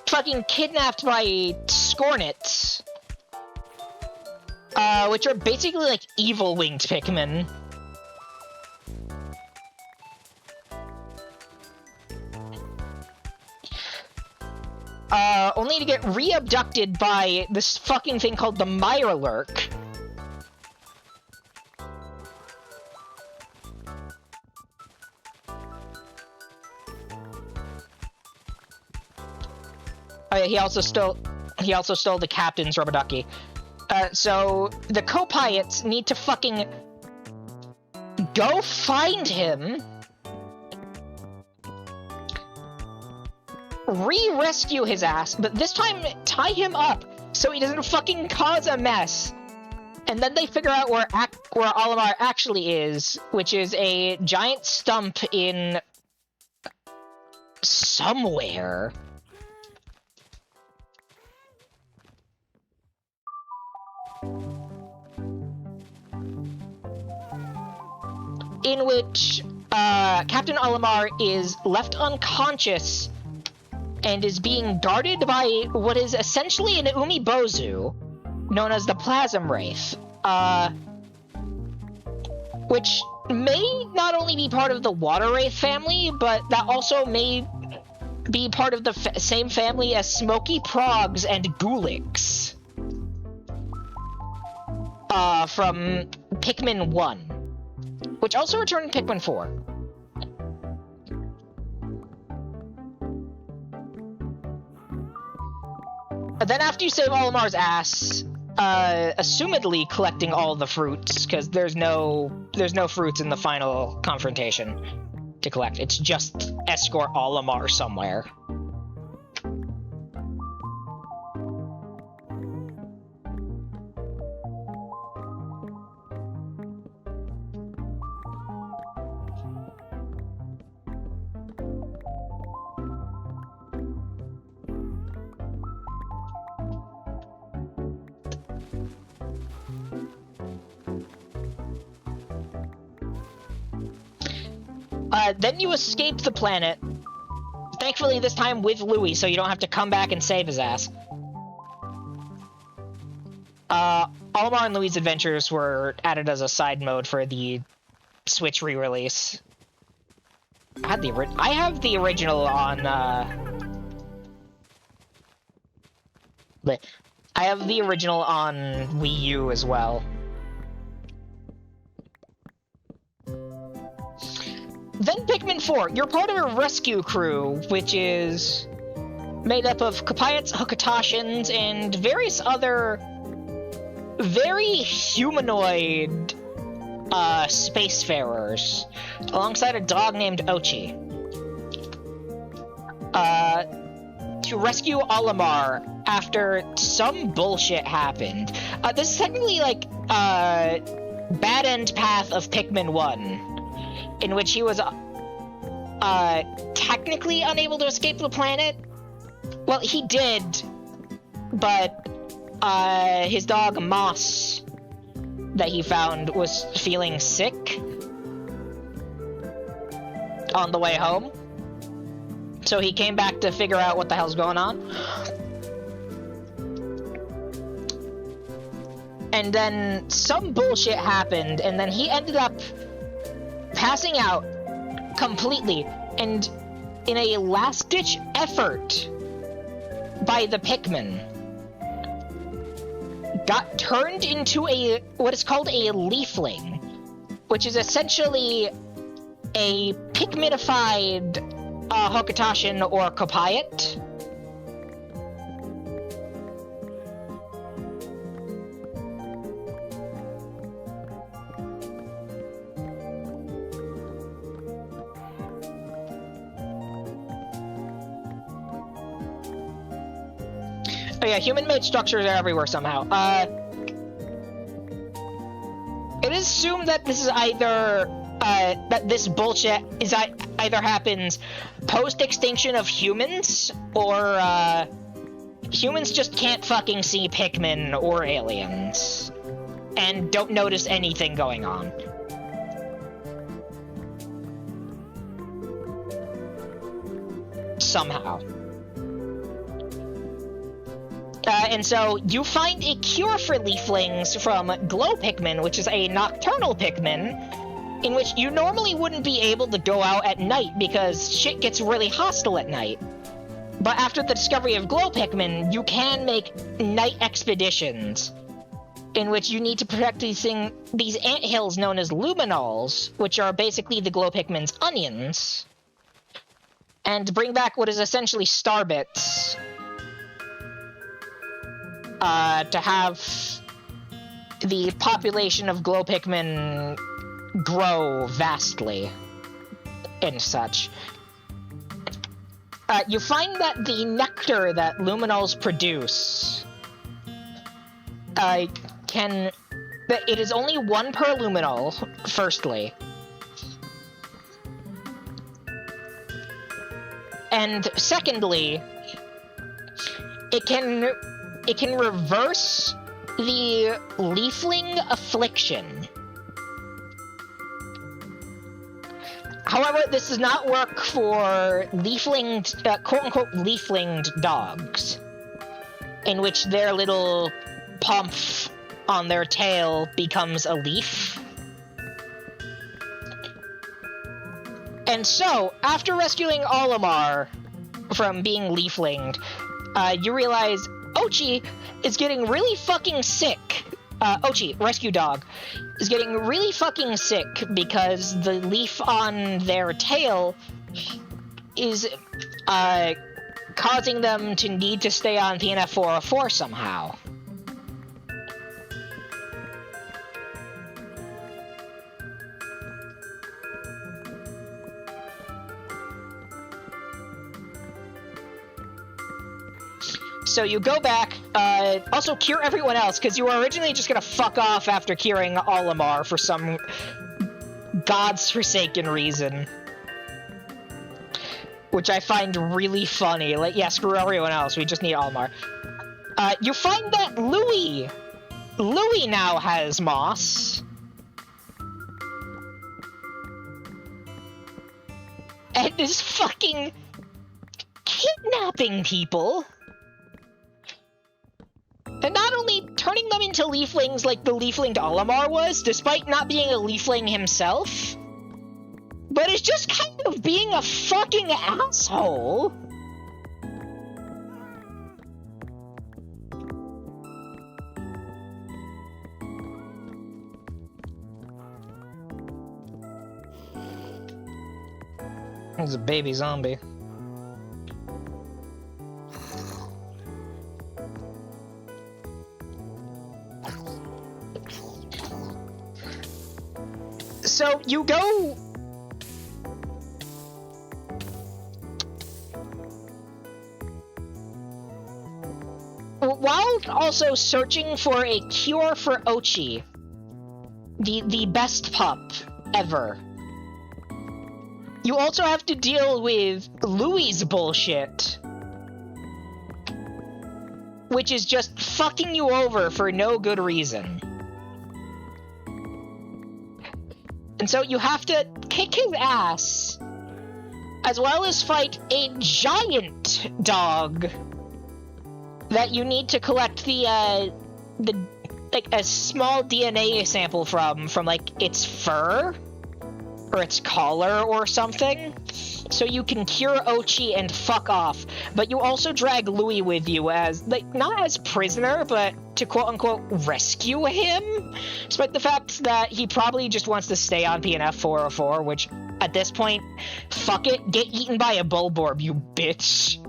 fucking kidnapped by Scornets, which are basically like evil winged Pikmin. Only to get re-abducted by this fucking thing called the Mirelurk. Oh yeah, he also stole the captain's rubber ducky. So the co-pilots need to fucking go find him, re-rescue his ass, but this time tie him up so he doesn't fucking cause a mess. And then they figure out where Olimar actually is, which is a giant stump in somewhere. In which Captain Olimar is left unconscious and is being guarded by what is essentially an Umibozu, known as the Plasm Wraith, which may not only be part of the Water Wraith family, but that also may be part of the same family as Smoky Progs and Gulix, from Pikmin 1, which also returned in Pikmin 4. Then after you save Olimar's ass, assumedly collecting all the fruits, because there's no fruits in the final confrontation to collect. It's just escort Olimar somewhere. Then you escape the planet. Thankfully, this time with Louis, so you don't have to come back and save his ass. Olimar and Louis' adventures were added as a side mode for the Switch re-release. I have the original on, I have the original on Wii U as well. Then Pikmin 4, you're part of a rescue crew, which is made up of Kopayats, Hokotashins, and various other very humanoid spacefarers, alongside a dog named Ochi, to rescue Olimar after some bullshit happened. This is technically like bad end path of Pikmin 1. In which he was technically unable to escape the planet. Well, he did, but his dog Moss that he found was feeling sick on the way home. So he came back to figure out what the hell's going on. And then some bullshit happened, and then he ended up passing out completely, and in a last-ditch effort by the Pikmin, got turned into what is called a leafling, which is essentially a Pikminified Hokotashin or Copiot. Oh yeah, human-made structures are everywhere somehow. It is assumed that this is either, that this bullshit is either happens post-extinction of humans, or, humans just can't fucking see Pikmin or aliens, and don't notice anything going on. Somehow. And so, you find a cure for leaflings from Glow Pikmin, which is a nocturnal Pikmin, in which you normally wouldn't be able to go out at night because shit gets really hostile at night. But after the discovery of Glow Pikmin, you can make night expeditions, in which you need to protect these anthills known as luminals, which are basically the Glow Pikmin's onions, and bring back what is essentially starbits, to have the population of Glow Pikmin grow vastly and such. You find that the nectar that luminals produce that it is only one per luminal, firstly. And secondly, it can reverse the leafling affliction. However, this does not work for leaflinged, quote-unquote leaflinged dogs, in which their little pump on their tail becomes a leaf. And so, after rescuing Olimar from being leaflinged, you realize Ochi is getting really fucking sick. Ochi, rescue dog, is getting really fucking sick because the leaf on their tail is causing them to need to stay on TNF 404 somehow. So you go back, also cure everyone else, because you were originally just gonna fuck off after curing Olimar for some god's forsaken reason. Which I find really funny. Like, yeah, screw everyone else, we just need Olimar. You find that Louis now has moss. And is fucking kidnapping people. And not only turning them into leaflings like the leaflinged Olimar was, despite not being a leafling himself, but is just kind of being a fucking asshole. He's a baby zombie. So you go... While also searching for a cure for Ochi, the best pup ever, you also have to deal with Louis' bullshit, which is just fucking you over for no good reason. And so you have to kick his ass, as well as fight a giant dog that you need to collect a small DNA sample from like its fur or its collar or something, so you can cure Ochi and fuck off. But you also drag Louis with you as, like, not as prisoner, but to quote-unquote rescue him, despite the fact that he probably just wants to stay on PNF 404, which, at this point, fuck it, get eaten by a Bulborb, you bitch.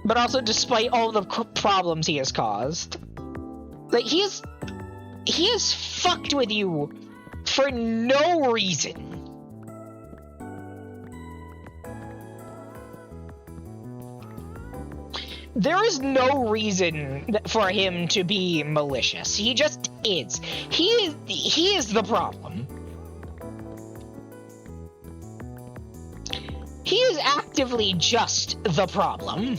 But also, despite all the problems he has caused. Like, he has fucked with you for no reason. There is no reason for him to be malicious. He just is. He is the problem. He is actively just the problem.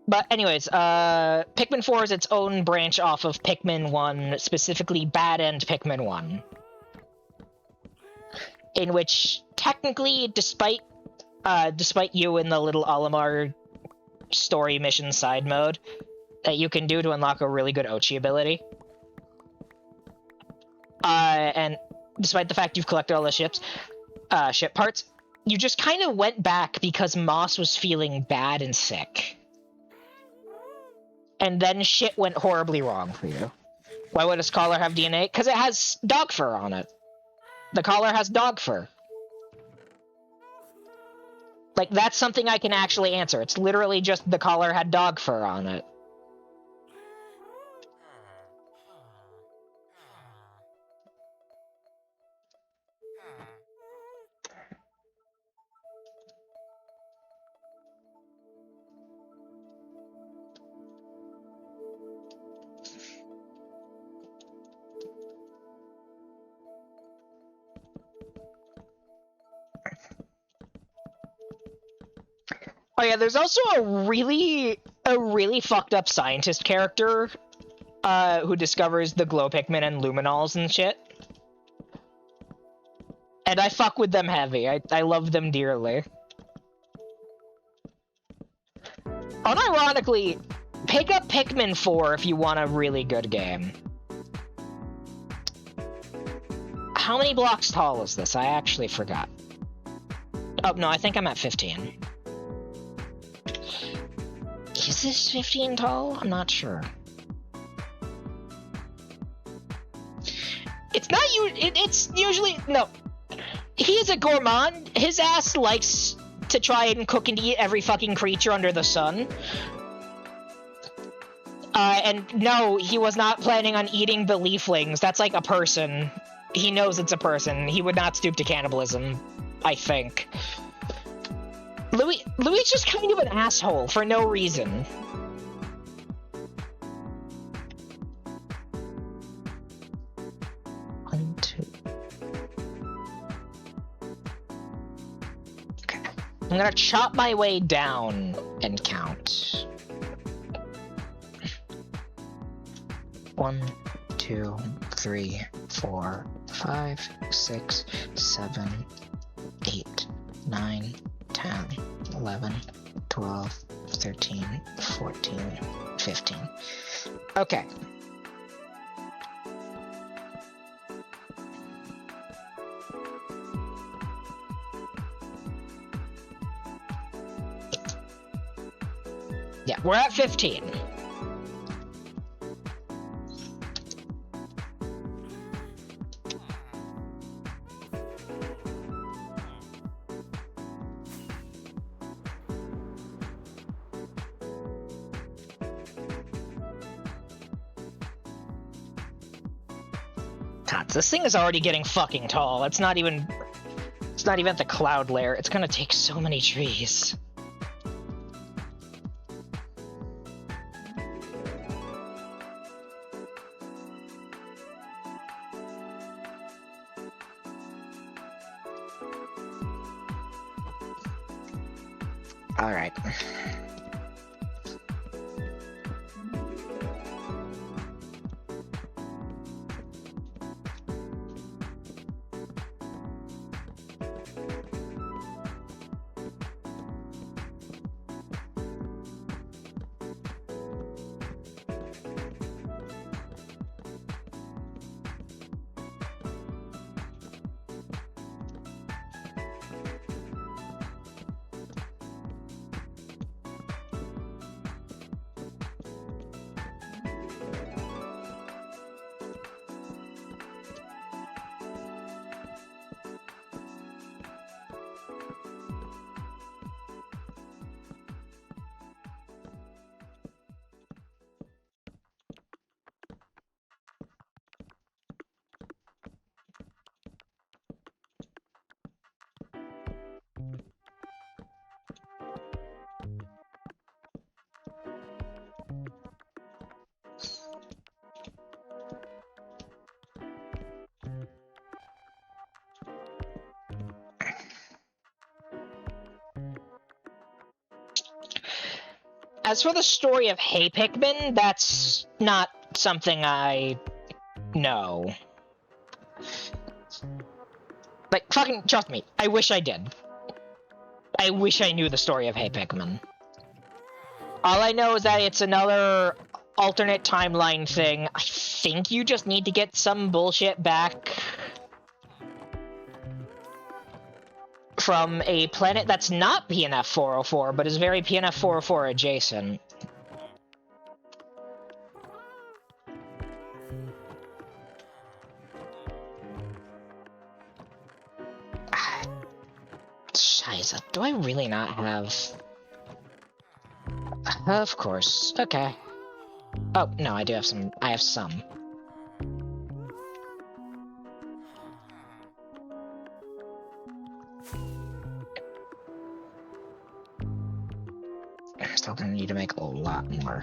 But anyways, Pikmin 4 is its own branch off of Pikmin 1, specifically Bad End Pikmin 1. In which, technically, despite you in the little Olimar story mission side mode that you can do to unlock a really good Ochi ability, and despite the fact you've collected all the ship parts, you just kind of went back because Moss was feeling bad and sick. And then shit went horribly wrong for you. Why would his collar have DNA? Because it has dog fur on it. The collar has dog fur. Like, that's something I can actually answer. It's literally just the collar had dog fur on it. Oh yeah, there's also a really fucked up scientist character who discovers the glow Pikmin and luminols and shit. And I fuck with them heavy. I love them dearly. Unironically, pick up Pikmin 4 if you want a really good game. How many blocks tall is this? I actually forgot. Oh, no, I think I'm at 15. Is this 15 tall? I'm not sure. It's not it's usually... No. He is a gourmand. His ass likes to try and cook and eat every fucking creature under the sun. And no, he was not planning on eating the leaflings. That's like a person. He knows it's a person. He would not stoop to cannibalism, I think. Louis is just kind of an asshole for no reason. One, two. Okay. I'm gonna chop my way down and count. 1, 2, 3, 4, 5, 6, 7, 8, 9, 10, 11, 12, 13, 14, 15. Okay. Yeah, we're at 15. God, this thing is already getting fucking tall. It's not even at the cloud layer. It's gonna take so many trees. Alright. As for the story of Hey Pikmin, that's not something I know. Like, fucking trust me, I wish I did. I wish I knew the story of Hey Pikmin. All I know is that it's another alternate timeline thing. I think you just need to get some bullshit back from a planet that's not PNF 404, but is very PNF 404 adjacent. Scheiße, do I really not have... Of course, okay. Oh, no, I do have some. I have some. I'm still gonna need to make a lot more.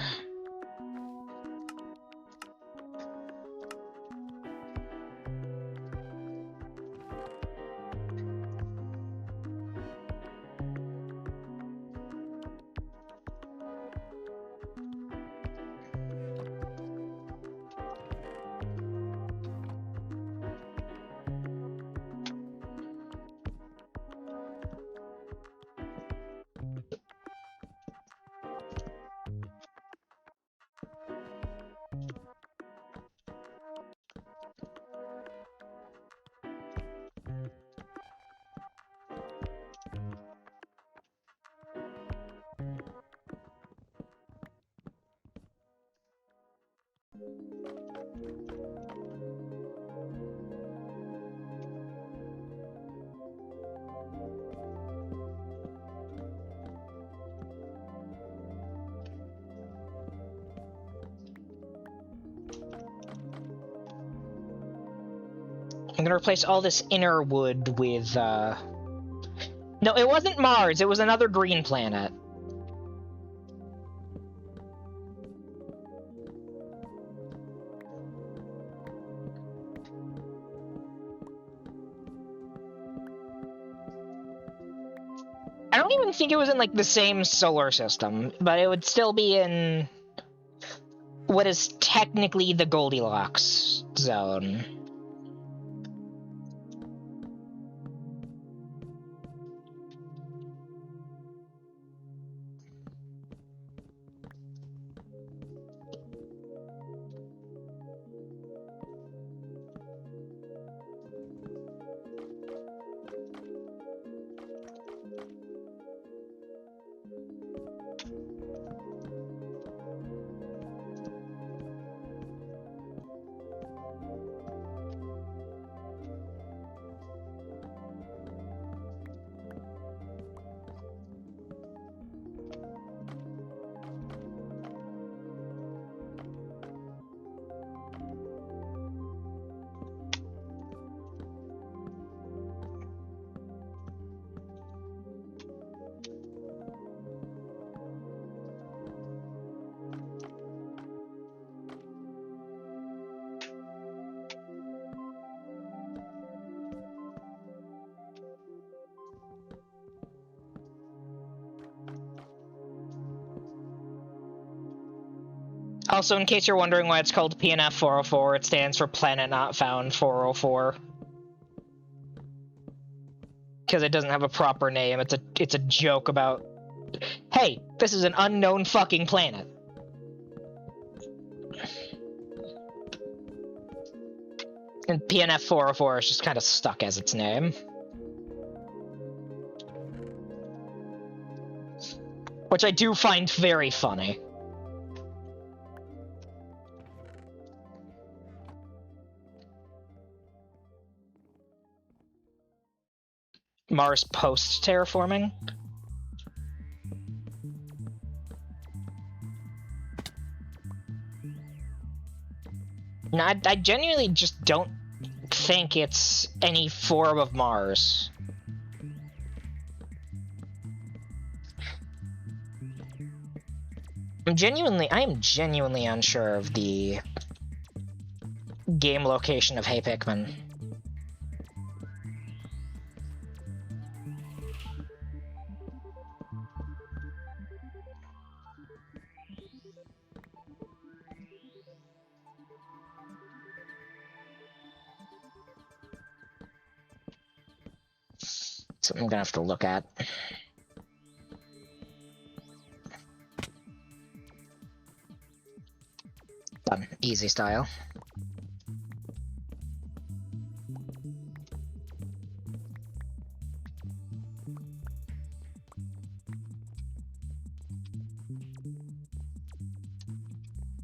I'm gonna replace all this inner wood with, No, it wasn't Mars, it was another green planet. I don't even think it was in, like, the same solar system, but it would still be in what is technically the Goldilocks zone. Also, in case you're wondering why it's called PNF 404, it stands for Planet Not Found 404. Because it doesn't have a proper name. It's a joke about, hey, this is an unknown fucking planet. And PNF 404 is just kind of stuck as its name. Which I do find very funny. Mars post-terraforming? No, I genuinely just don't think it's any form of Mars. I am genuinely unsure of the game location of Hey Pikmin. Something I'm gonna have to look at. Done. Easy style.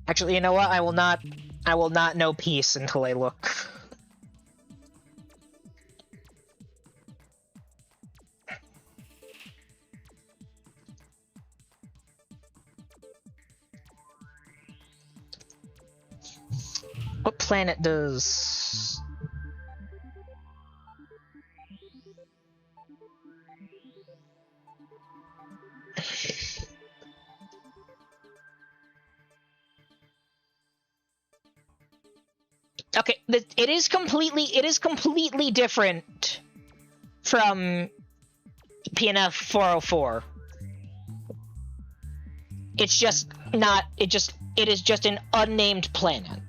Actually, you know what? I will not know peace until I look. What planet does... Okay, it is completely different from PNF 404. It's just not, it is just an unnamed planet.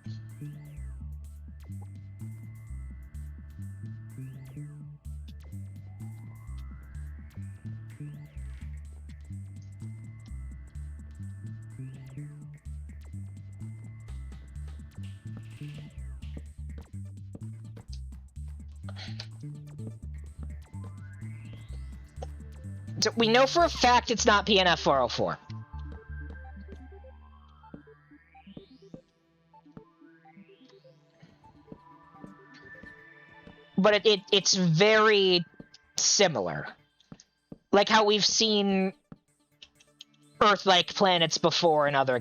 So we know for a fact it's not PNF 404. But it's very similar. Like how we've seen Earth-like planets before in other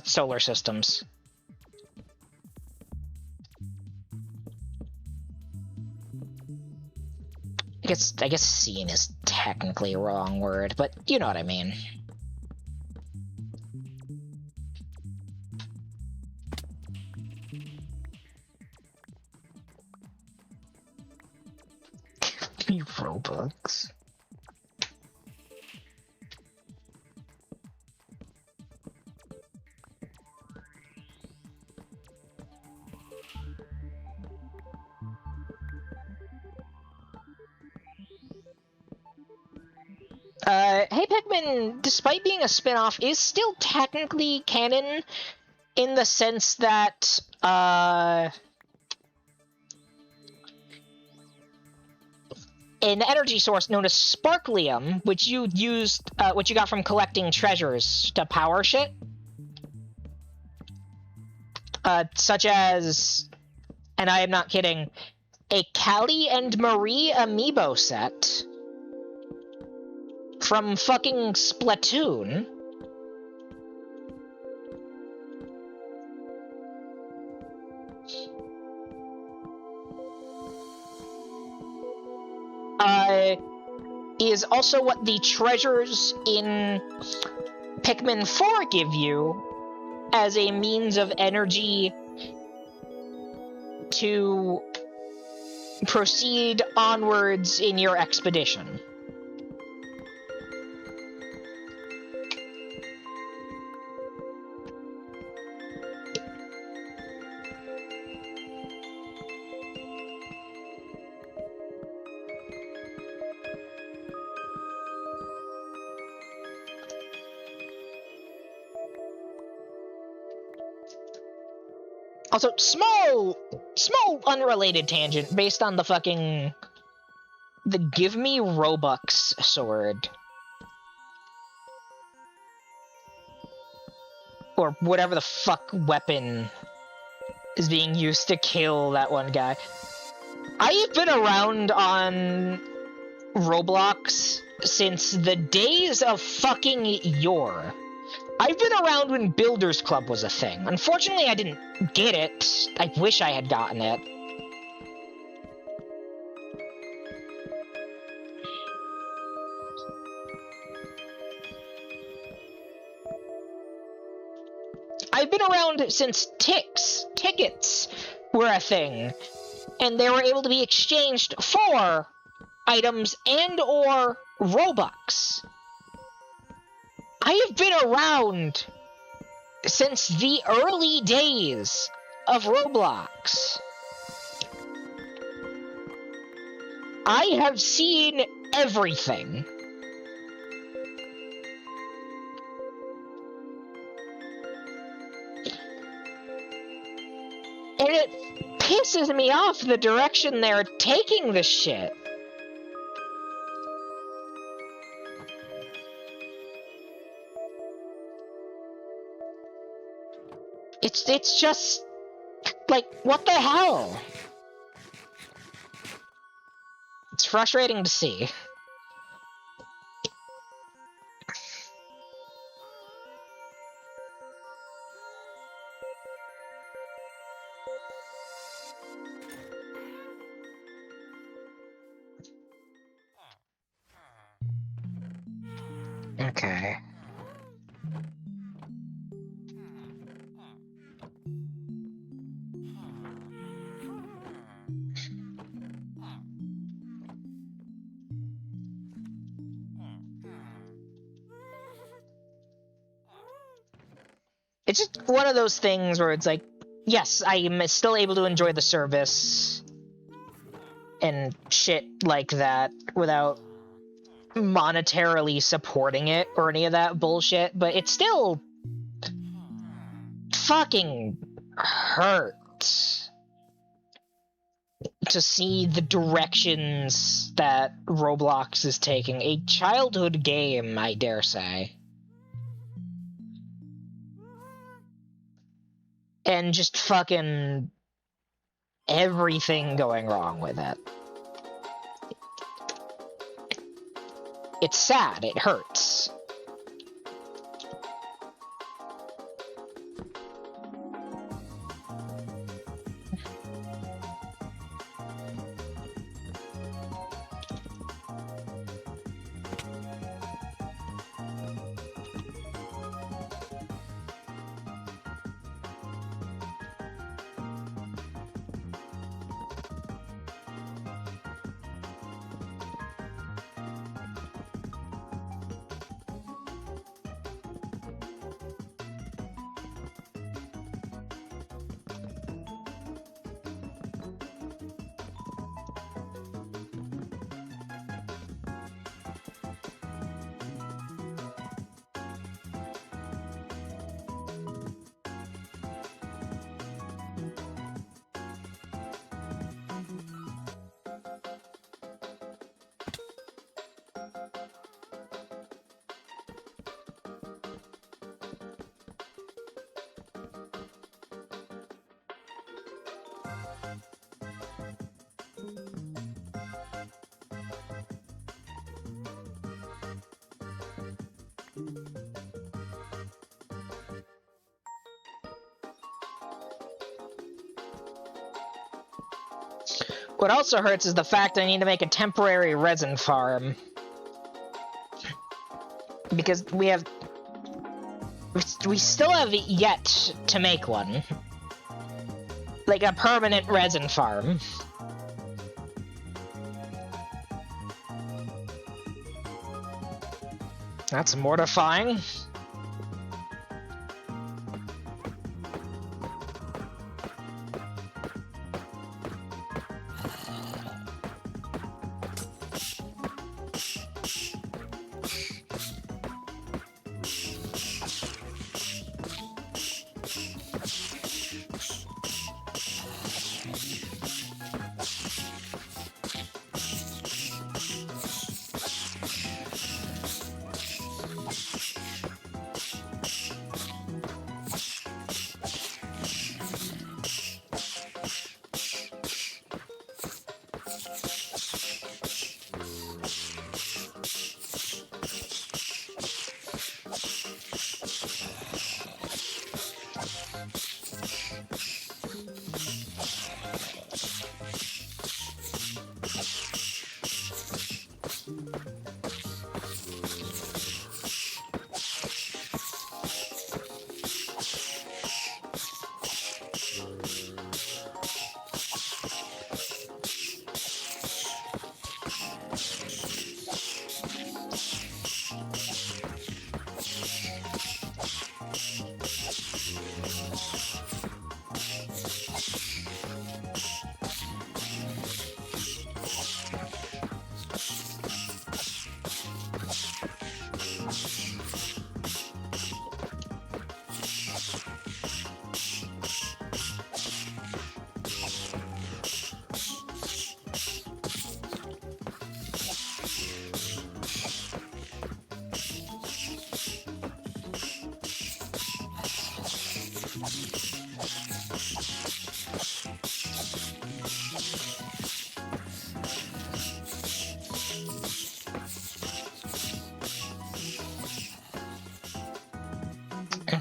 solar systems. I guess seen is technically a wrong word, but you know what I mean. You Robux. Hey Pikmin, despite being a spin-off, is still technically canon in the sense that, an energy source known as Sparklium, which you got from collecting treasures to power shit, such as, and I am not kidding, a Callie and Marie amiibo set from fucking Splatoon. Is also what the treasures in Pikmin 4 give you as a means of energy to proceed onwards in your expedition. Also, small unrelated tangent based on the give me Robux sword. Or whatever the fuck weapon is being used to kill that one guy. I've been around on Roblox since the days of fucking yore. I've been around when Builders Club was a thing. Unfortunately, I didn't get it. I wish I had gotten it. I've been around since tickets were a thing, and they were able to be exchanged for items and or Robux. I have been around since the early days of Roblox. I have seen everything. And it pisses me off the direction they're taking this shit. It's just like, what the hell? It's frustrating to see. Okay. It's just one of those things where it's like, yes, I am still able to enjoy the service and shit like that without monetarily supporting it or any of that bullshit, but it still fucking hurts to see the directions that Roblox is taking. A childhood game, I dare say. And just fucking everything going wrong with it. It's sad, it hurts. What also hurts is the fact I need to make a temporary resin farm. Because we still have yet to make one. Like a permanent resin farm. That's mortifying.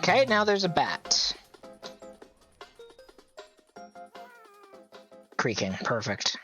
Okay, now there's a bat. Creaking, perfect.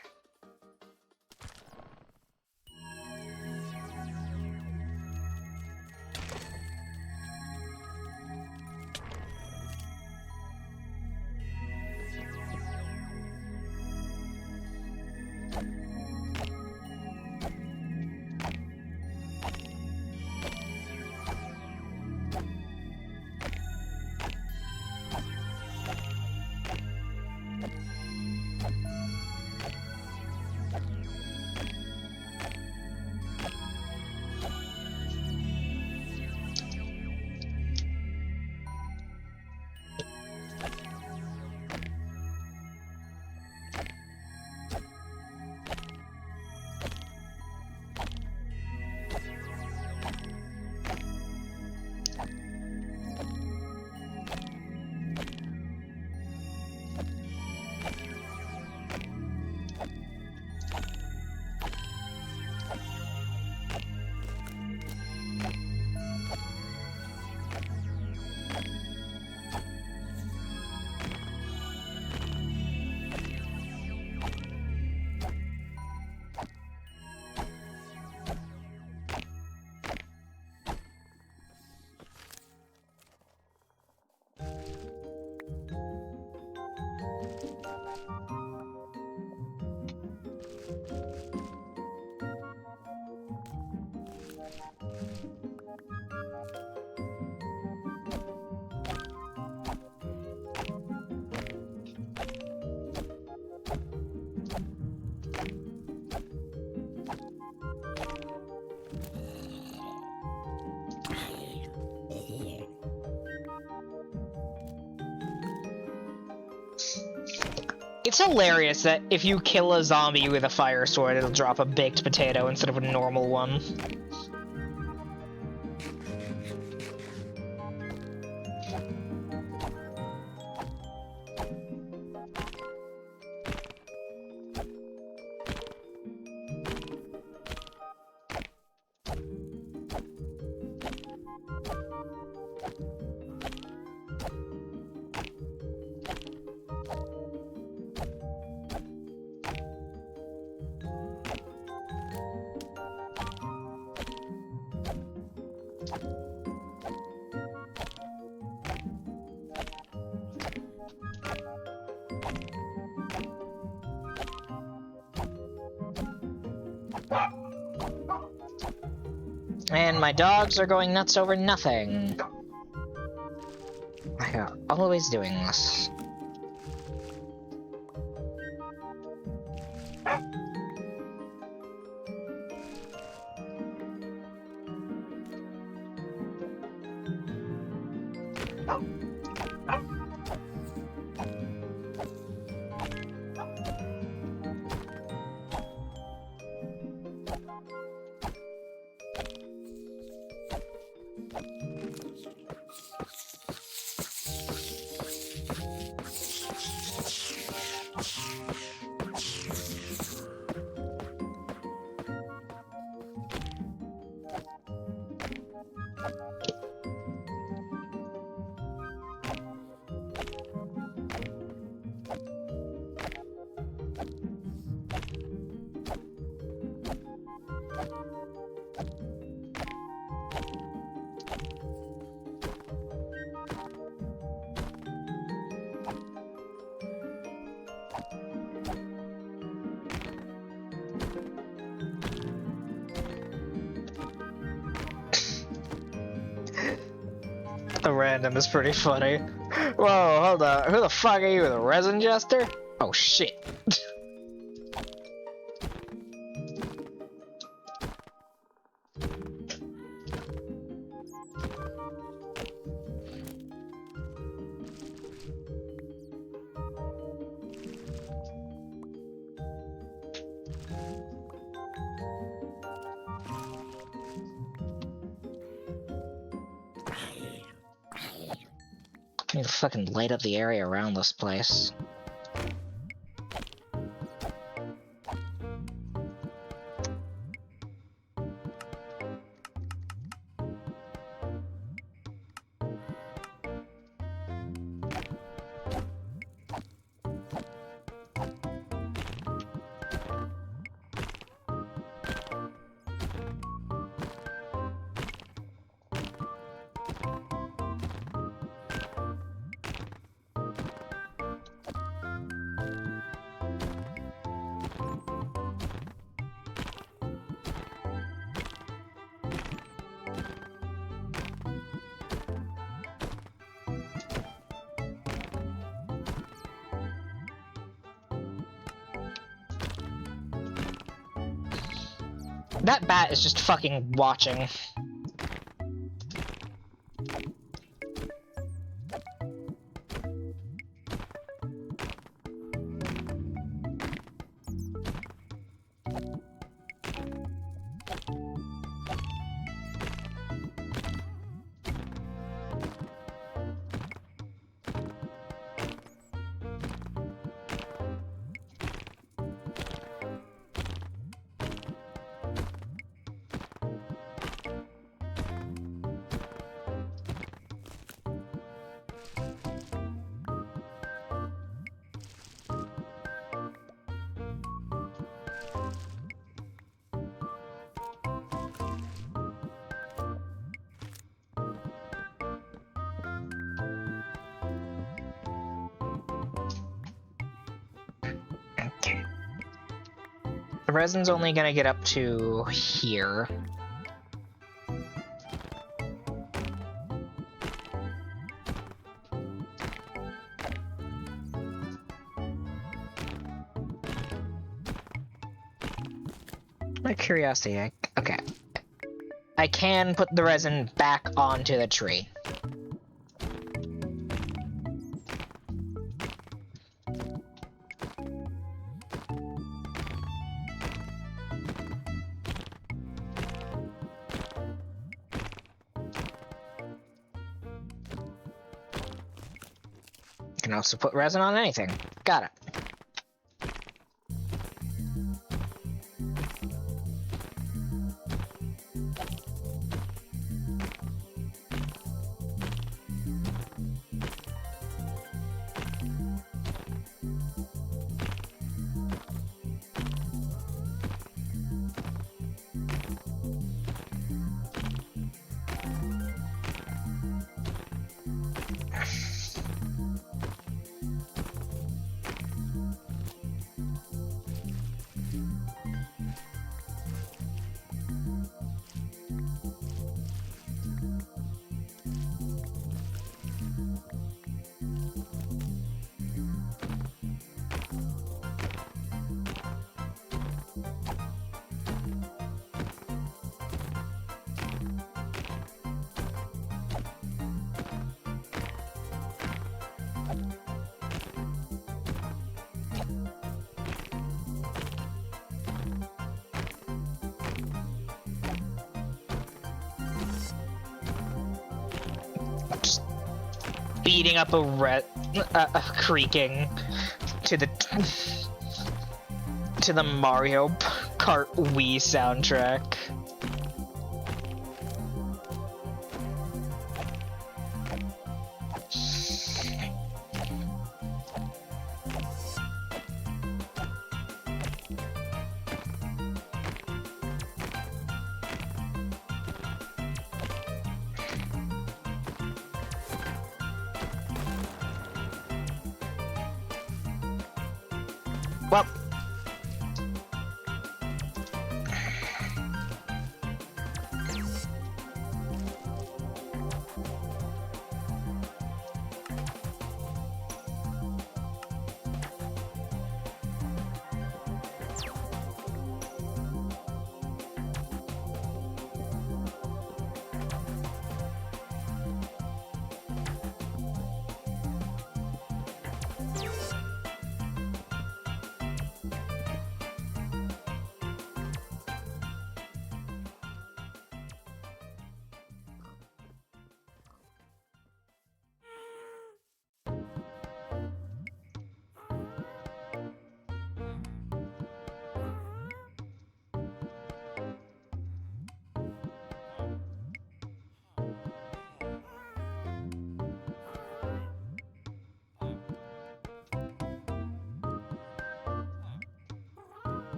It's hilarious that if you kill a zombie with a fire sword, it'll drop a baked potato instead of a normal one. And my dogs are going nuts over nothing. I are always doing this. A random is pretty funny. Whoa, hold on. Who the fuck are you, the resin jester? Oh shit. I need to fucking light up the area around this place. That bat is just fucking watching. Okay. The resin's only gonna get up to here. My curiosity, okay. I can put the resin back onto the tree. You can also put resin on anything. Got it. Beating up a creaking to the Mario Kart Wii soundtrack. Well,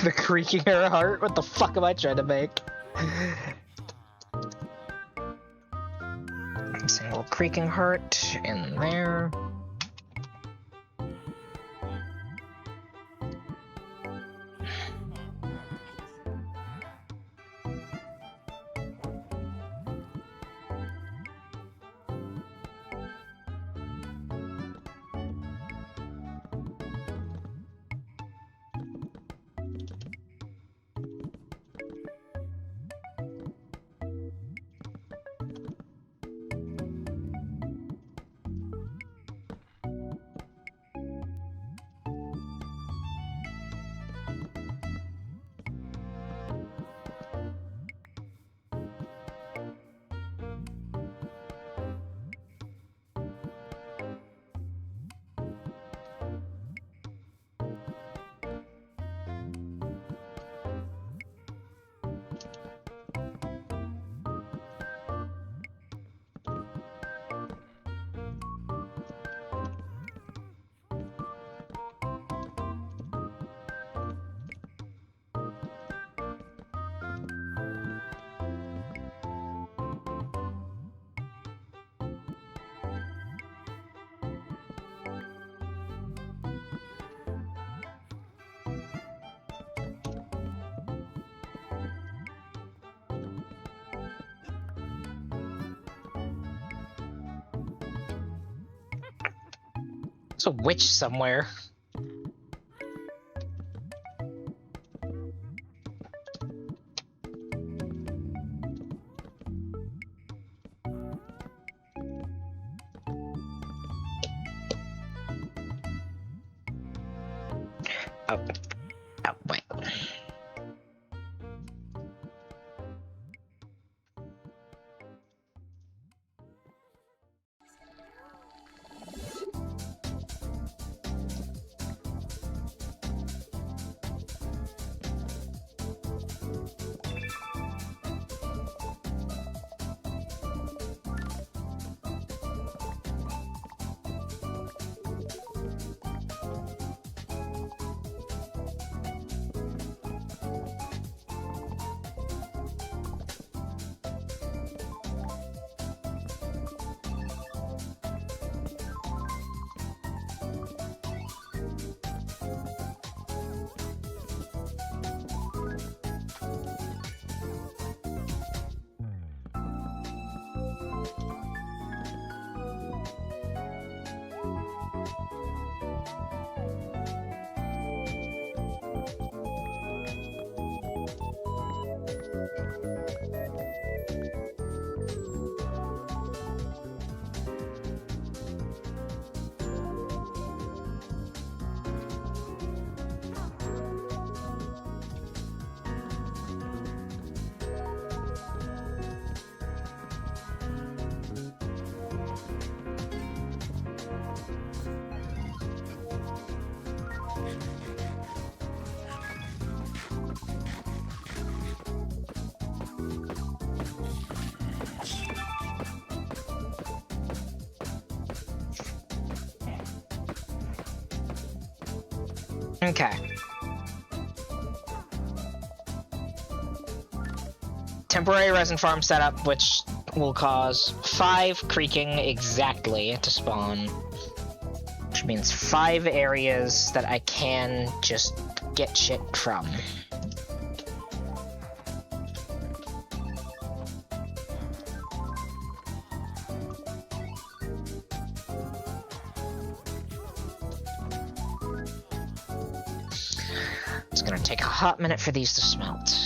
The creaking her heart? What the fuck am I trying to make? Single creaking heart in there. There's a witch somewhere. Oh. Oh, wait. Okay. Temporary resin farm setup, which will cause 5 creaking exactly to spawn. Which means 5 areas that I can just get shit from. It's gonna take a hot minute for these to smelt.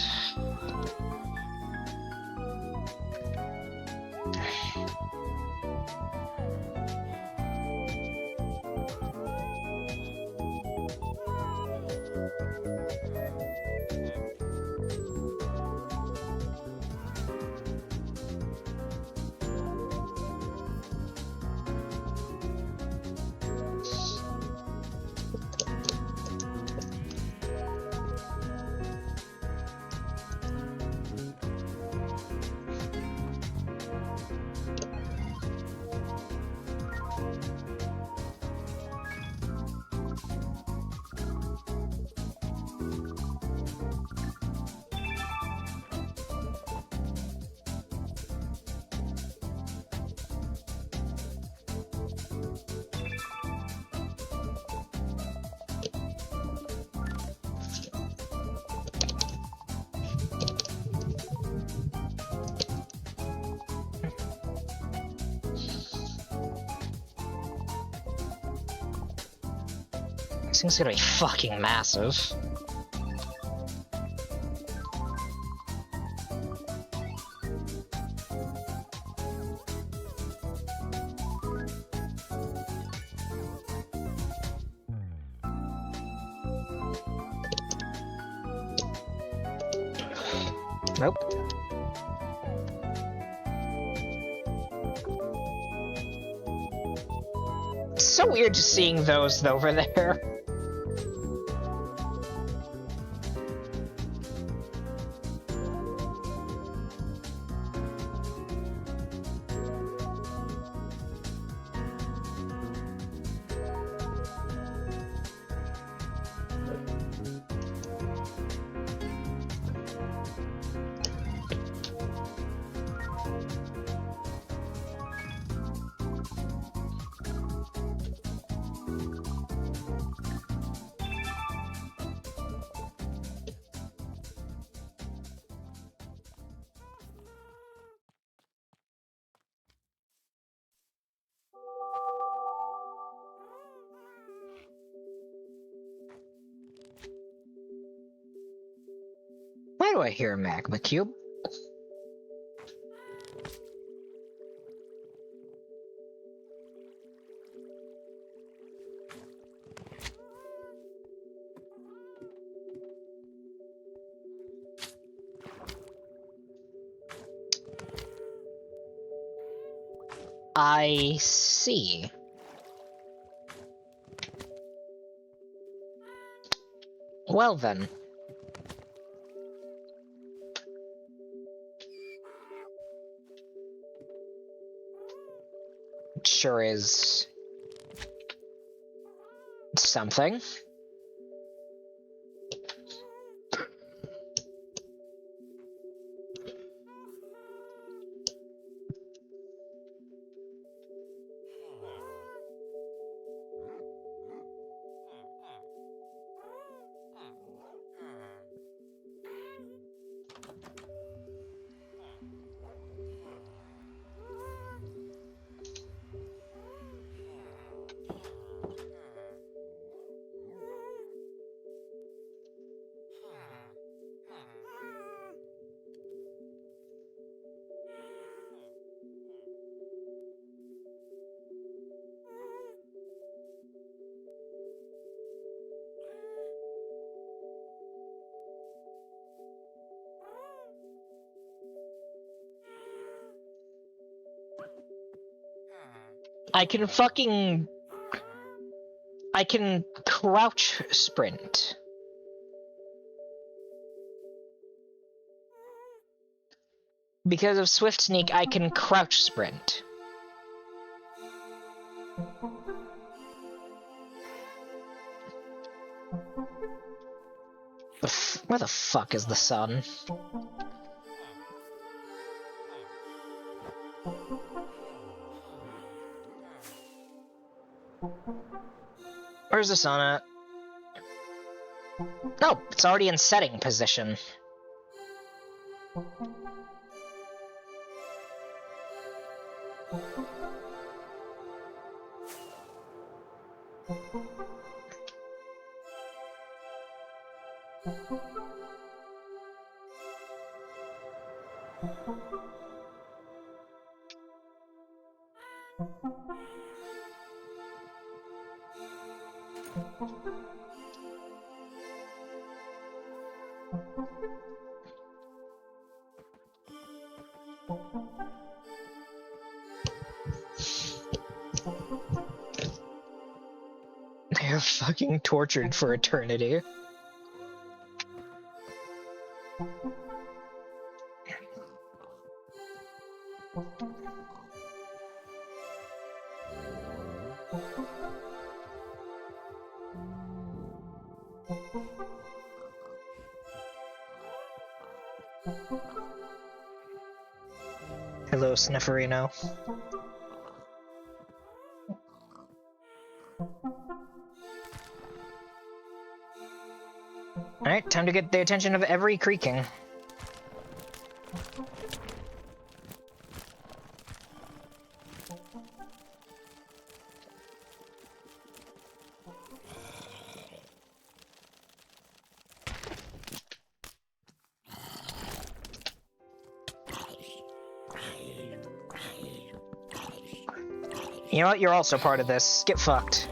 This thing's gonna be fucking massive. Nope. It's so weird just seeing those over there. Why do I hear a magma cube? I see. Well then. It sure is something. I can crouch sprint. Because of Swift Sneak, I can crouch sprint. Where the fuck is the sun? Where's the sun at? No, it's already in setting position. They're fucking tortured for eternity. Hello, Snifferino. Alright, time to get the attention of every creaking. You know what? You're also part of this. Get fucked.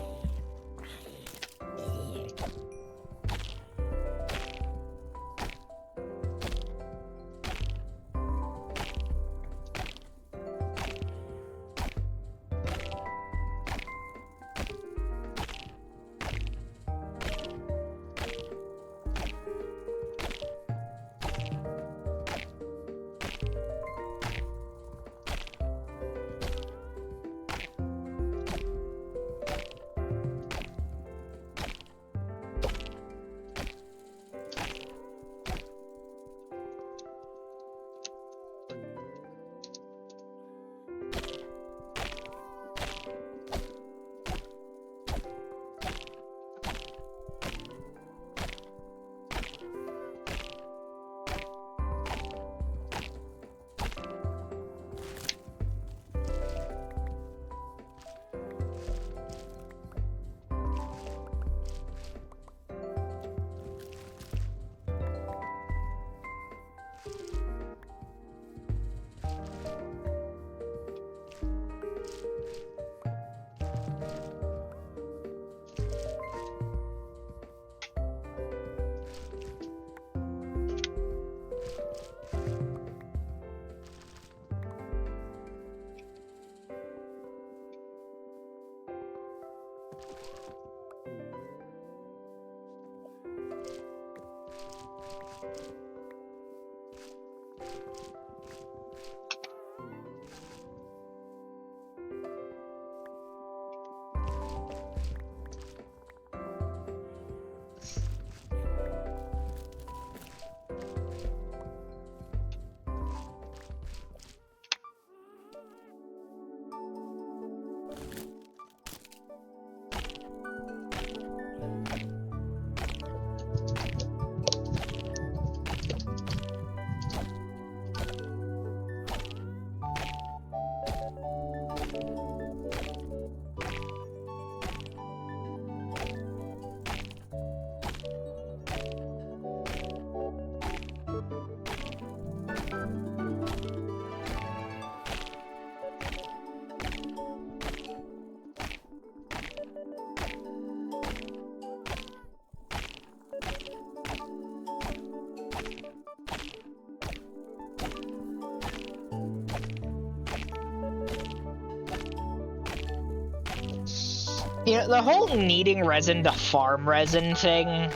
You know, the whole needing resin to farm resin thing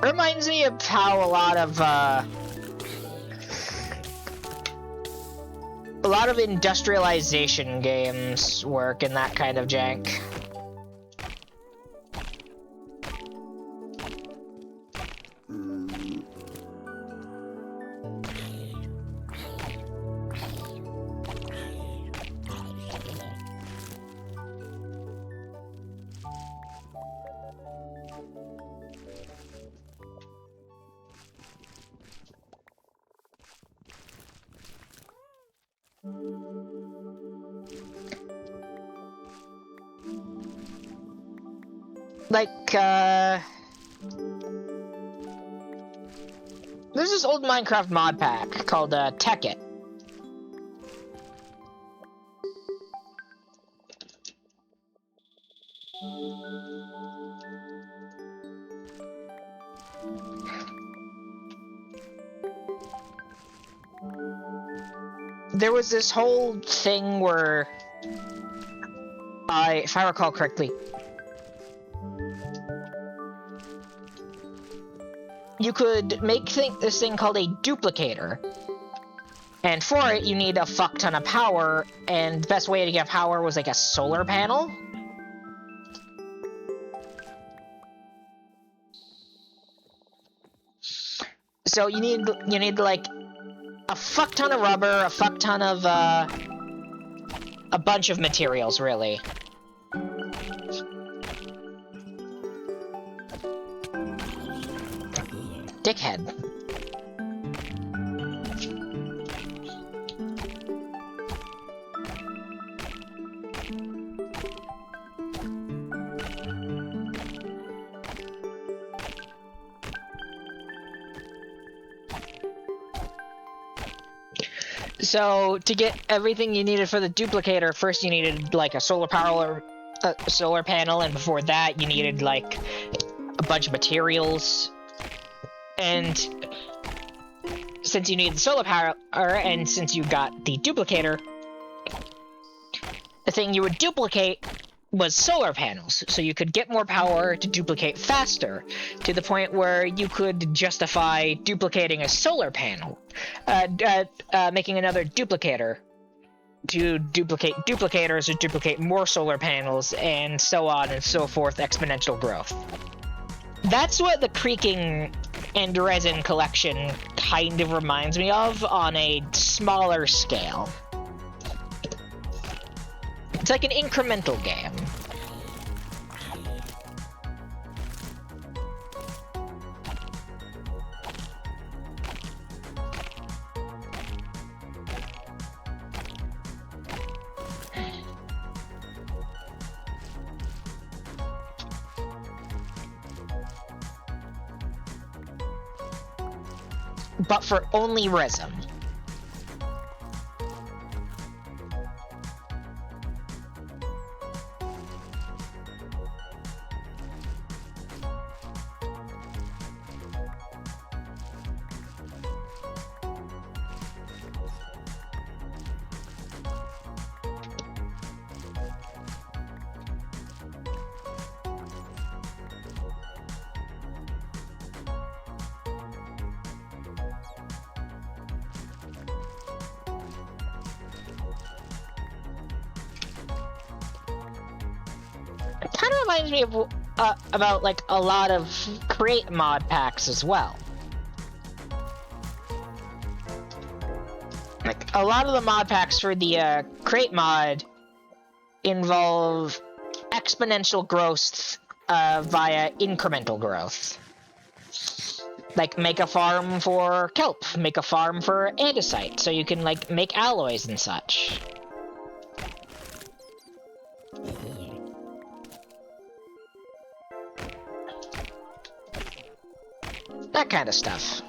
reminds me of how a lot of industrialization games work and that kind of jank. Like, there's this old Minecraft mod pack called, Tech It. There was this whole thing where, if I recall correctly, you could make this thing called a duplicator. And for it, you need a fuck ton of power, and the best way to get power was like a solar panel. So you need like a fuck ton of rubber, a fuck ton of a bunch of materials, really. Dickhead. So to get everything you needed for the duplicator, first you needed like a solar panel, and before that you needed like a bunch of materials. And since you needed the solar power, and since you got the duplicator, the thing you would duplicate was solar panels, so you could get more power to duplicate faster, to the point where you could justify duplicating a solar panel, making another duplicator to duplicate duplicators or duplicate more solar panels, and so on and so forth, exponential growth. That's what the creaking and resin collection kind of reminds me of on a smaller scale. It's like an incremental game. But for only resin. It kind of reminds me of about like a lot of create mod packs as well. Like a lot of the mod packs for the create mod involve exponential growth via incremental growth. Like make a farm for kelp, make a farm for andesite, so you can like make alloys and such. That kind of stuff.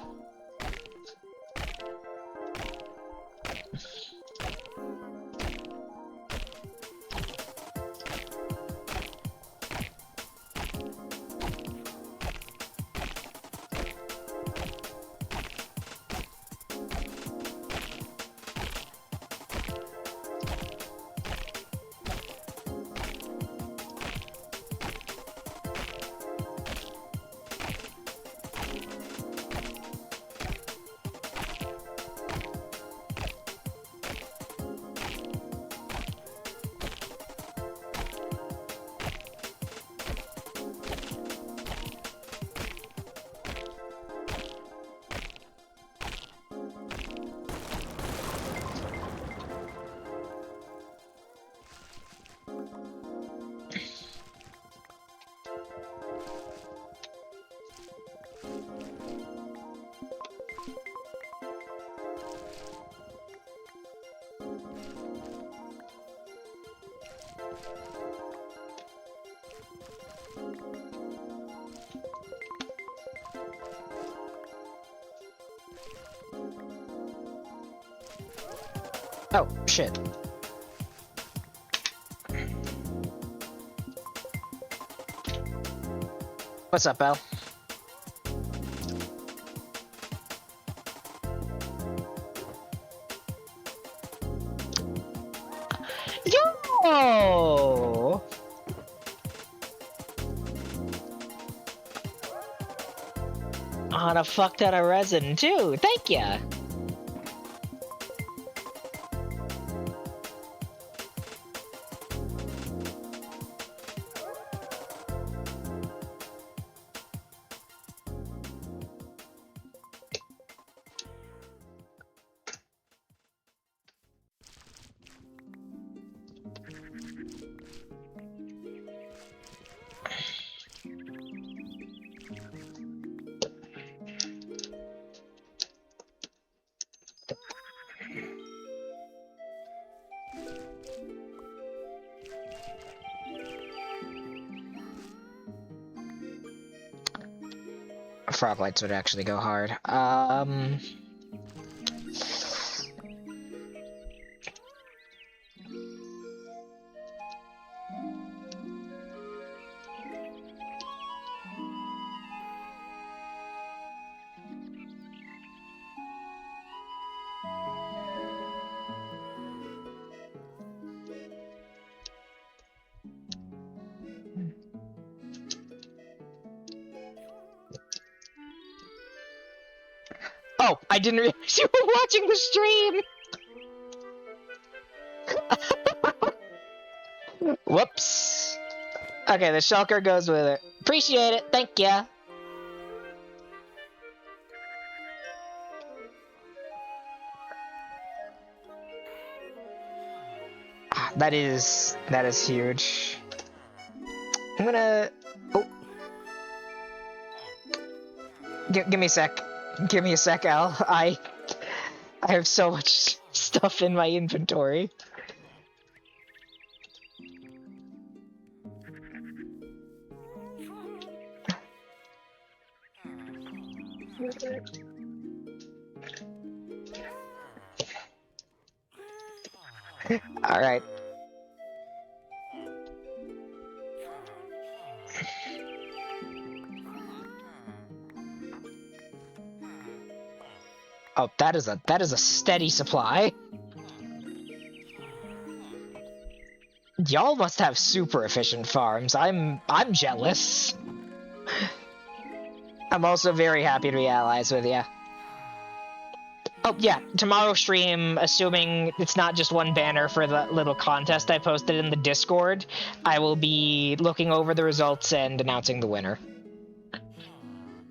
Oh, shit. What's up, Belle? Yo! On a fuck ton of resin, too. Thank ya! Frog lights would actually go hard. Oh, I didn't realize you were watching the stream! Whoops. Okay, the shulker goes with it. Appreciate it, thank ya. That is huge. I'm gonna... Oh. Give me a sec. Give me a sec, Al. I have so much stuff in my inventory. Alright. Oh, that is a steady supply. Y'all must have super efficient farms. I'm jealous. I'm also very happy to be allies with ya. Oh yeah, tomorrow stream, assuming it's not just one banner for the little contest I posted in the Discord, I will be looking over the results and announcing the winner.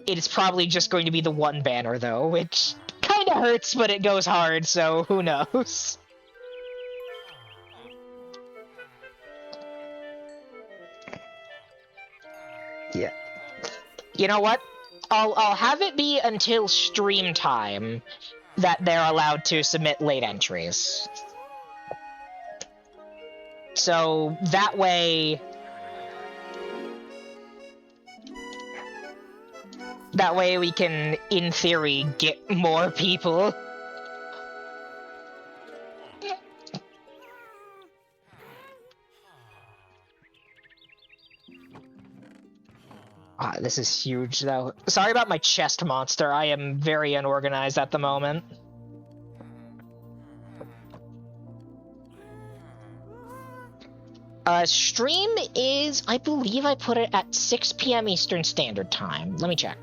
It is probably just going to be the one banner though, which kinda hurts, but it goes hard, so who knows. Yeah. You know what? I'll have it be until stream time that they're allowed to submit late entries. So that way we can, in theory, get more people. This is huge, though. Sorry about my chest monster. I am very unorganized at the moment. Stream is, I believe I put it at 6 p.m. Eastern Standard Time. Let me check.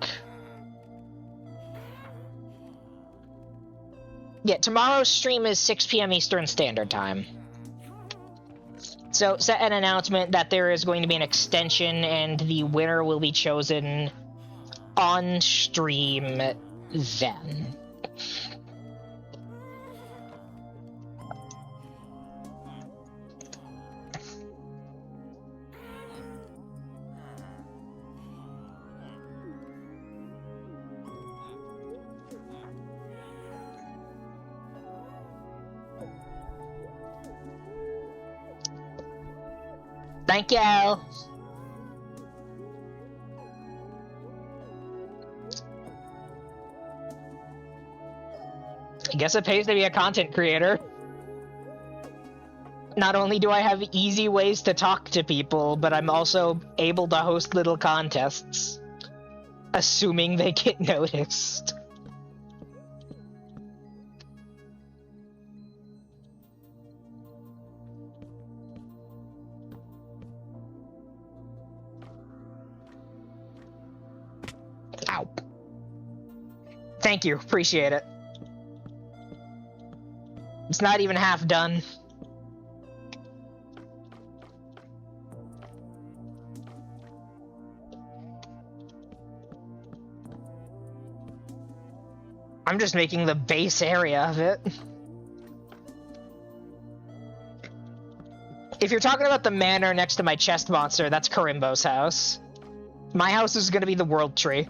Yeah, tomorrow's stream is 6 p.m. Eastern Standard Time. So, set an announcement that there is going to be an extension and the winner will be chosen on stream then. Thank you, Al. I guess it pays to be a content creator. Not only do I have easy ways to talk to people, but I'm also able to host little contests. Assuming they get noticed. Ow. Thank you, appreciate it. It's not even half done. I'm just making the base area of it. If you're talking about the manor next to my chest monster, that's Karimbo's house. My house is gonna be the world tree.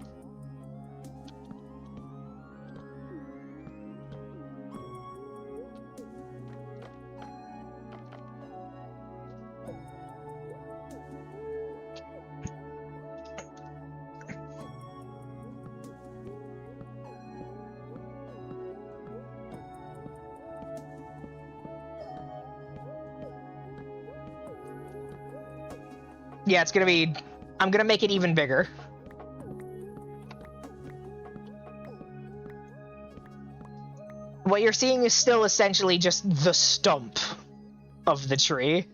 Yeah, it's gonna be... I'm gonna make it even bigger. What you're seeing is still essentially just the stump of the tree.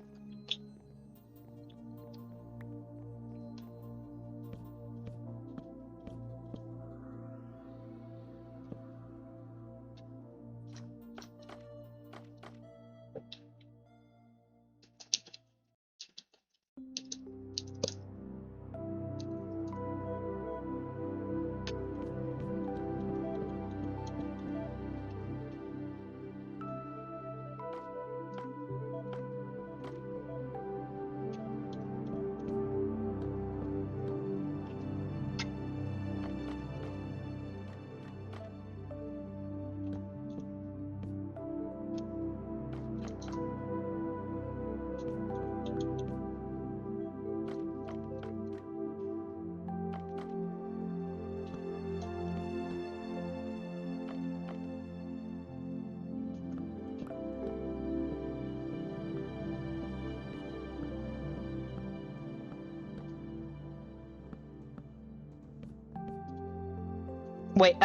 Wait,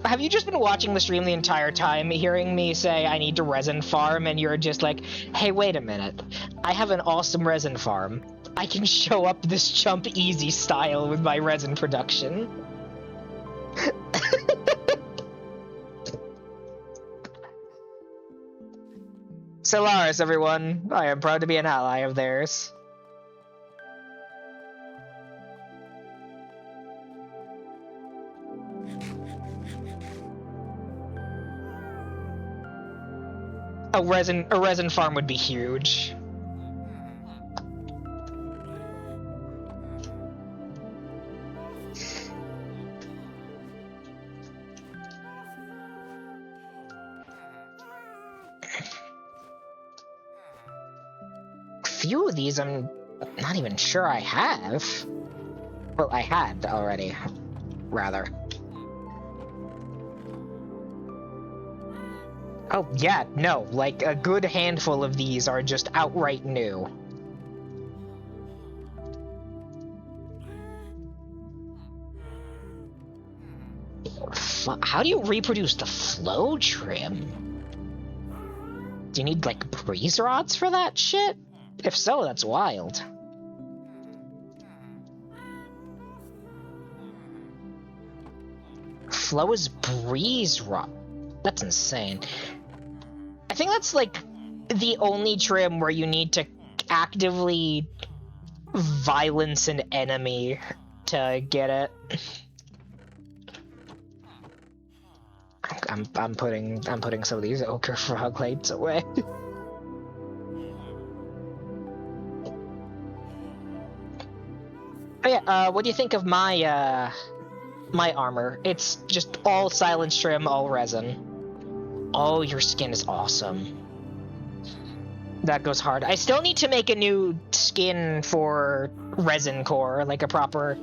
have you just been watching the stream the entire time, hearing me say I need to resin farm, and you're just like, hey, wait a minute. I have an awesome resin farm. I can show up this chump easy style with my resin production. Solaris, everyone. I am proud to be an ally of theirs. A resin farm would be huge. Few of these I'm not even sure I have. Well, I had already, rather. Oh, yeah, no, like, a good handful of these are just outright new. How do you reproduce the flow trim? Do you need, like, breeze rods for that shit? If so, that's wild. Flow is breeze rod. That's insane. I think that's like the only trim where you need to actively violence an enemy to get it. I'm putting some of these ochre frog lights away. Oh yeah, what do you think of my my armor? It's just all silence trim, all resin. Oh, your skin is awesome. That goes hard. I still need to make a new skin for resin core, like a proper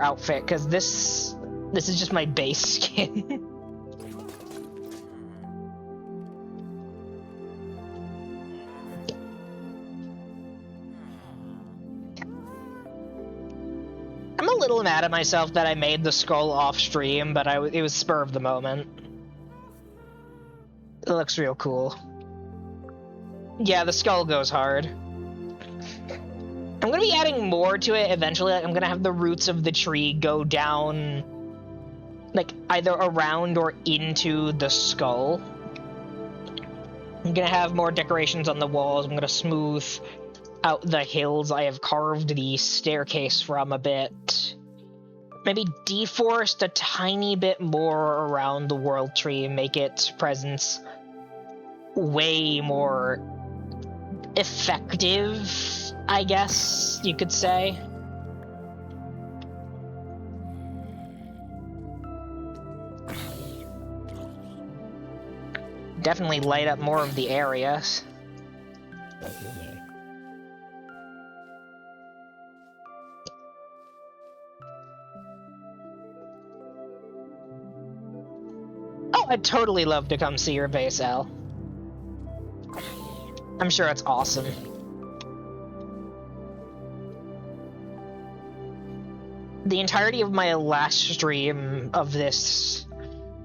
outfit, because this is just my base skin. I'm a little mad at myself that I made the skull off stream, but it was spur of the moment. It looks real cool. Yeah, the skull goes hard. I'm gonna be adding more to it eventually. I'm gonna have the roots of the tree go down, like, either around or into the skull. I'm gonna have more decorations on the walls. I'm gonna smooth out the hills I have carved the staircase from a bit. Maybe deforest a tiny bit more around the world tree, make its presence way more effective, I guess you could say. Definitely light up more of the areas. Oh, I'd totally love to come see your base, El. I'm sure it's awesome. The entirety of my last stream of this,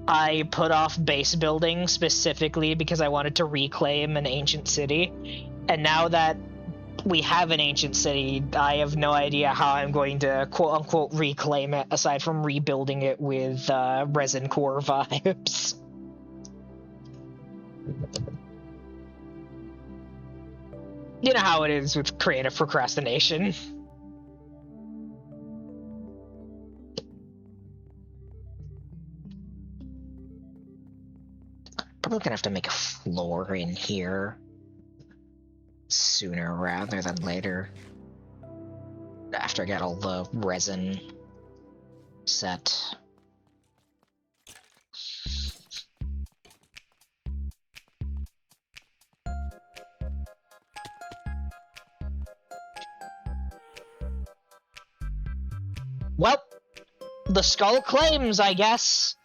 I put off base building specifically because I wanted to reclaim an ancient city. And now that we have an ancient city, I have no idea how I'm going to quote-unquote reclaim it, aside from rebuilding it with resin core vibes. You know how it is with creative procrastination. Probably gonna have to make a floor in here sooner rather than later, after I get all the resin set. Well, the skull claims, I guess.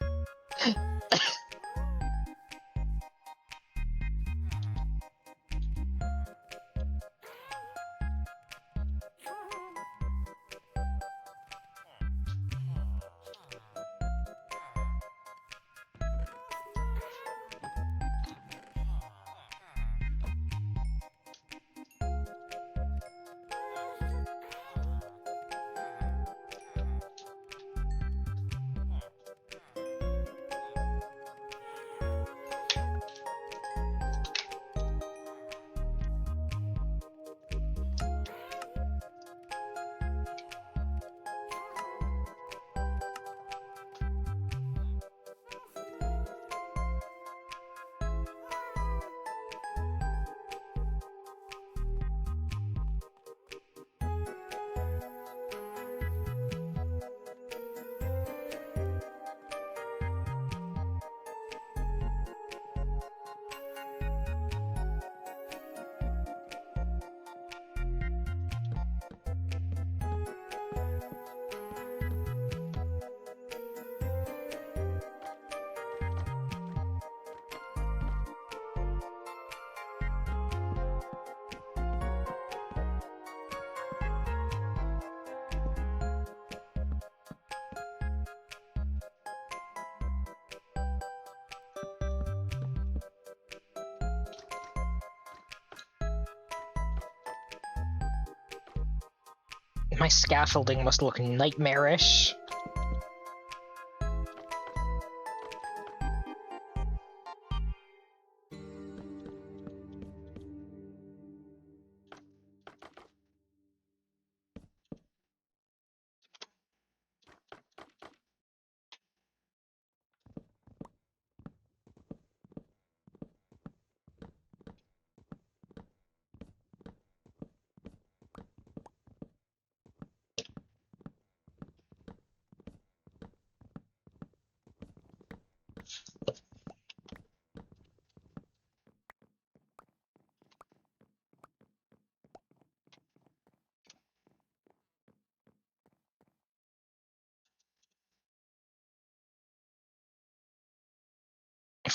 My scaffolding must look nightmarish.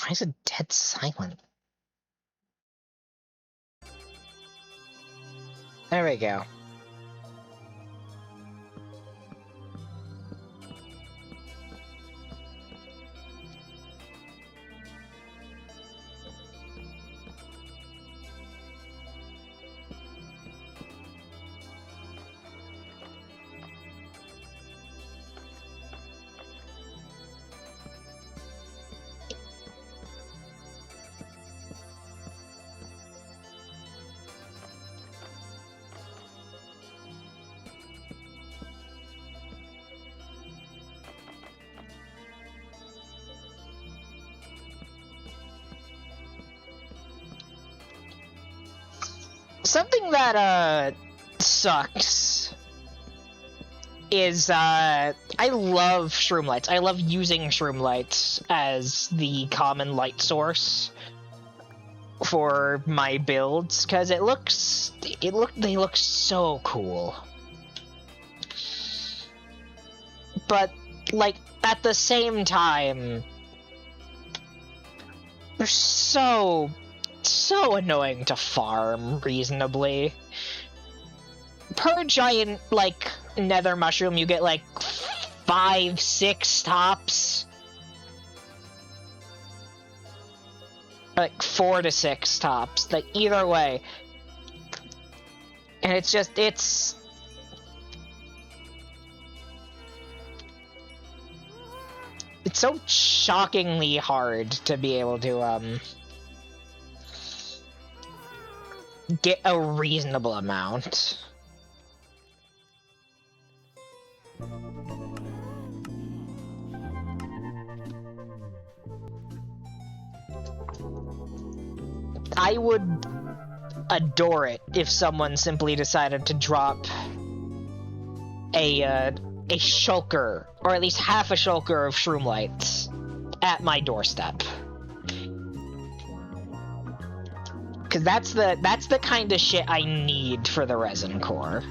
Why is it dead silent? There we go. Something that, sucks is, I love shroom lights. I love using shroom lights as the common light source for my builds, because they look so cool. But, like, at the same time, they're so annoying to farm reasonably. Per giant, like, nether mushroom, you get, like, 5-6 tops. Like, 4 to 6 tops. Like, either way. And it's just, it's so shockingly hard to be able to, get a reasonable amount. I would adore it if someone simply decided to drop a shulker, or at least half a shulker of shroom lights at my doorstep. Cause that's the kind of shit I need for the resin core.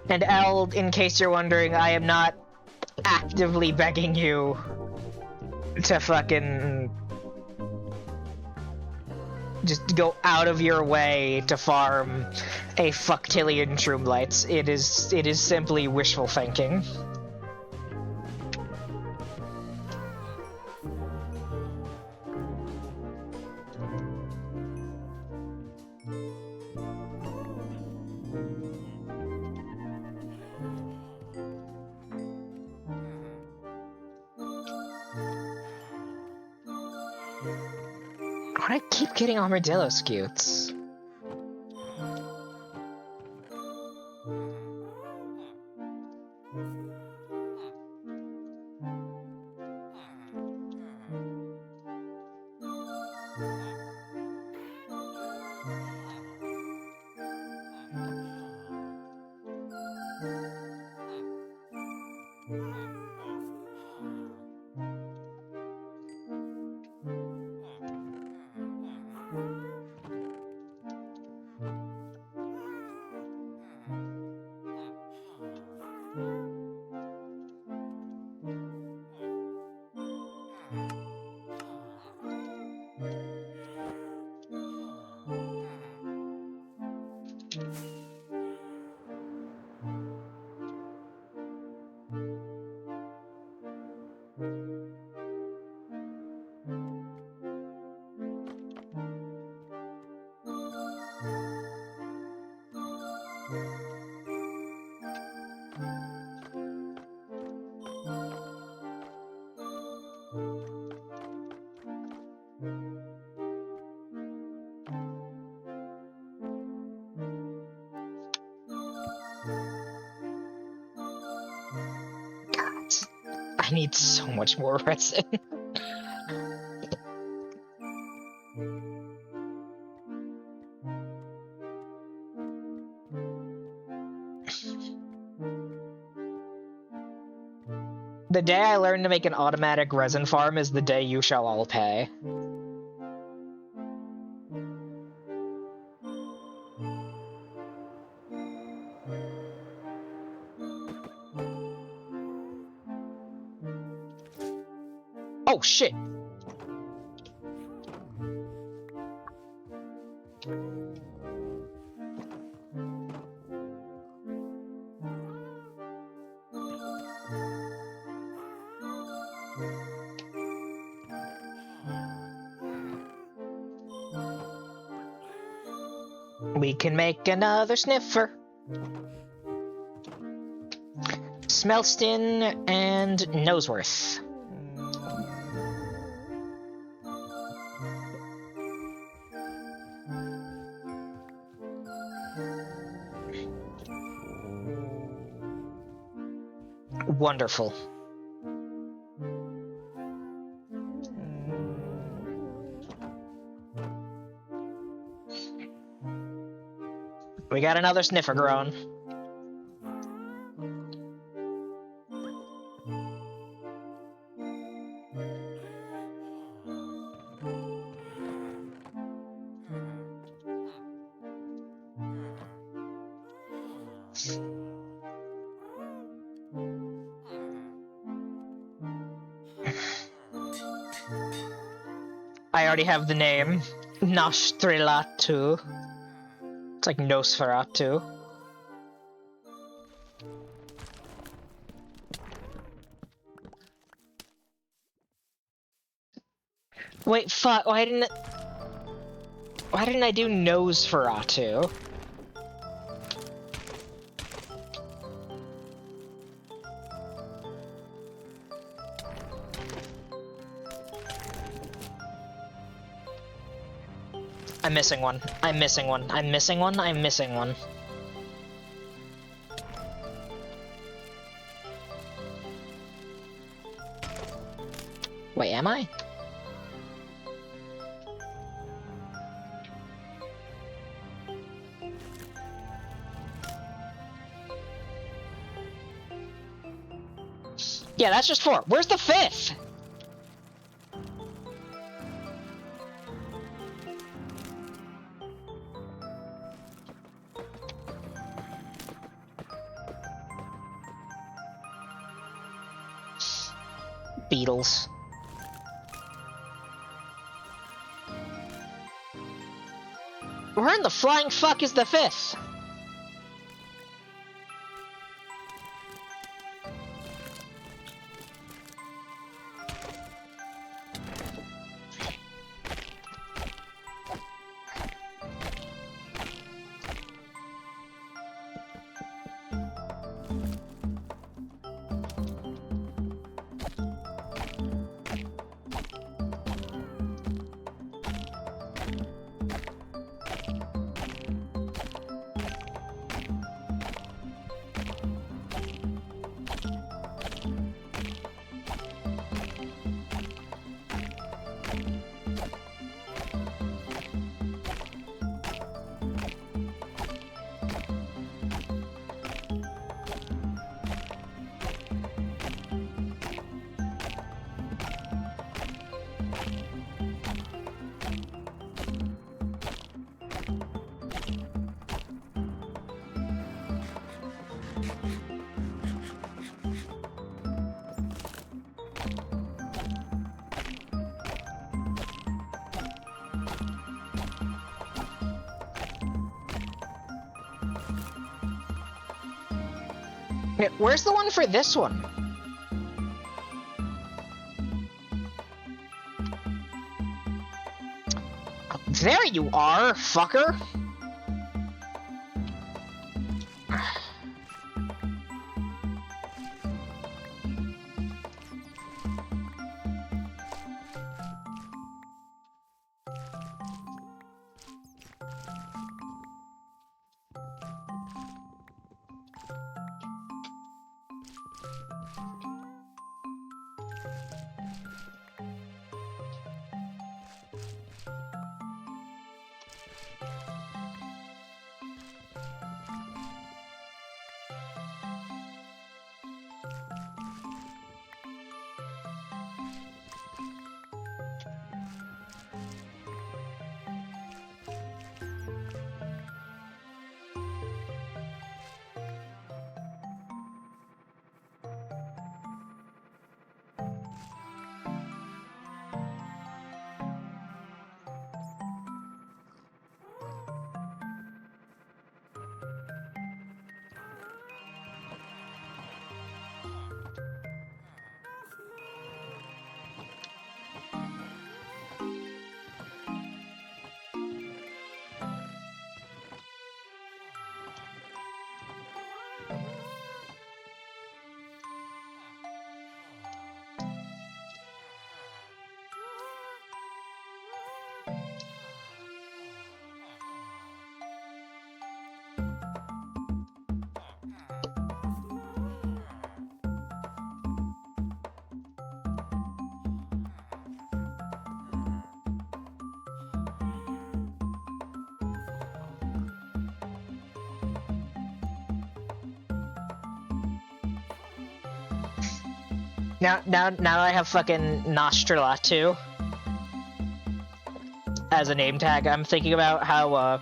And L, in case you're wondering, I am not actively begging you to fucking just go out of your way to farm a fucktillion shroom lights. It is simply wishful thinking. Why do I keep getting armadillo scutes? I need so much more resin. The day I learn to make an automatic resin farm is the day you shall all pay. Oh shit! We can make another sniffer. Smelston and Noseworth. Wonderful. We got another sniffer grown. I already have the name. Nostrilatu. It's like Nosferatu. Wait, fuck, why didn't I do Nosferatu? I'm missing one. I'm missing one. I'm missing one. I'm missing one. Wait, am I? Yeah, that's just 4. Where's the 5th? Beetles. Where in the flying fuck is the 5th? Where's the one for this one? There you are, fucker! Now I have fucking Nostralatu as a name tag. I'm thinking about how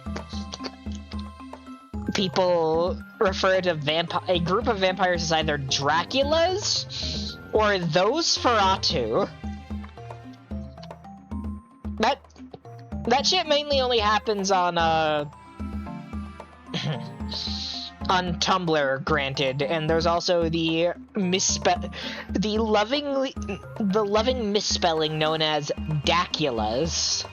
people refer to a group of vampires as either Draculas or those Feratu. That shit mainly only happens on on Tumblr, granted, and there's also the loving misspelling known as Daculas.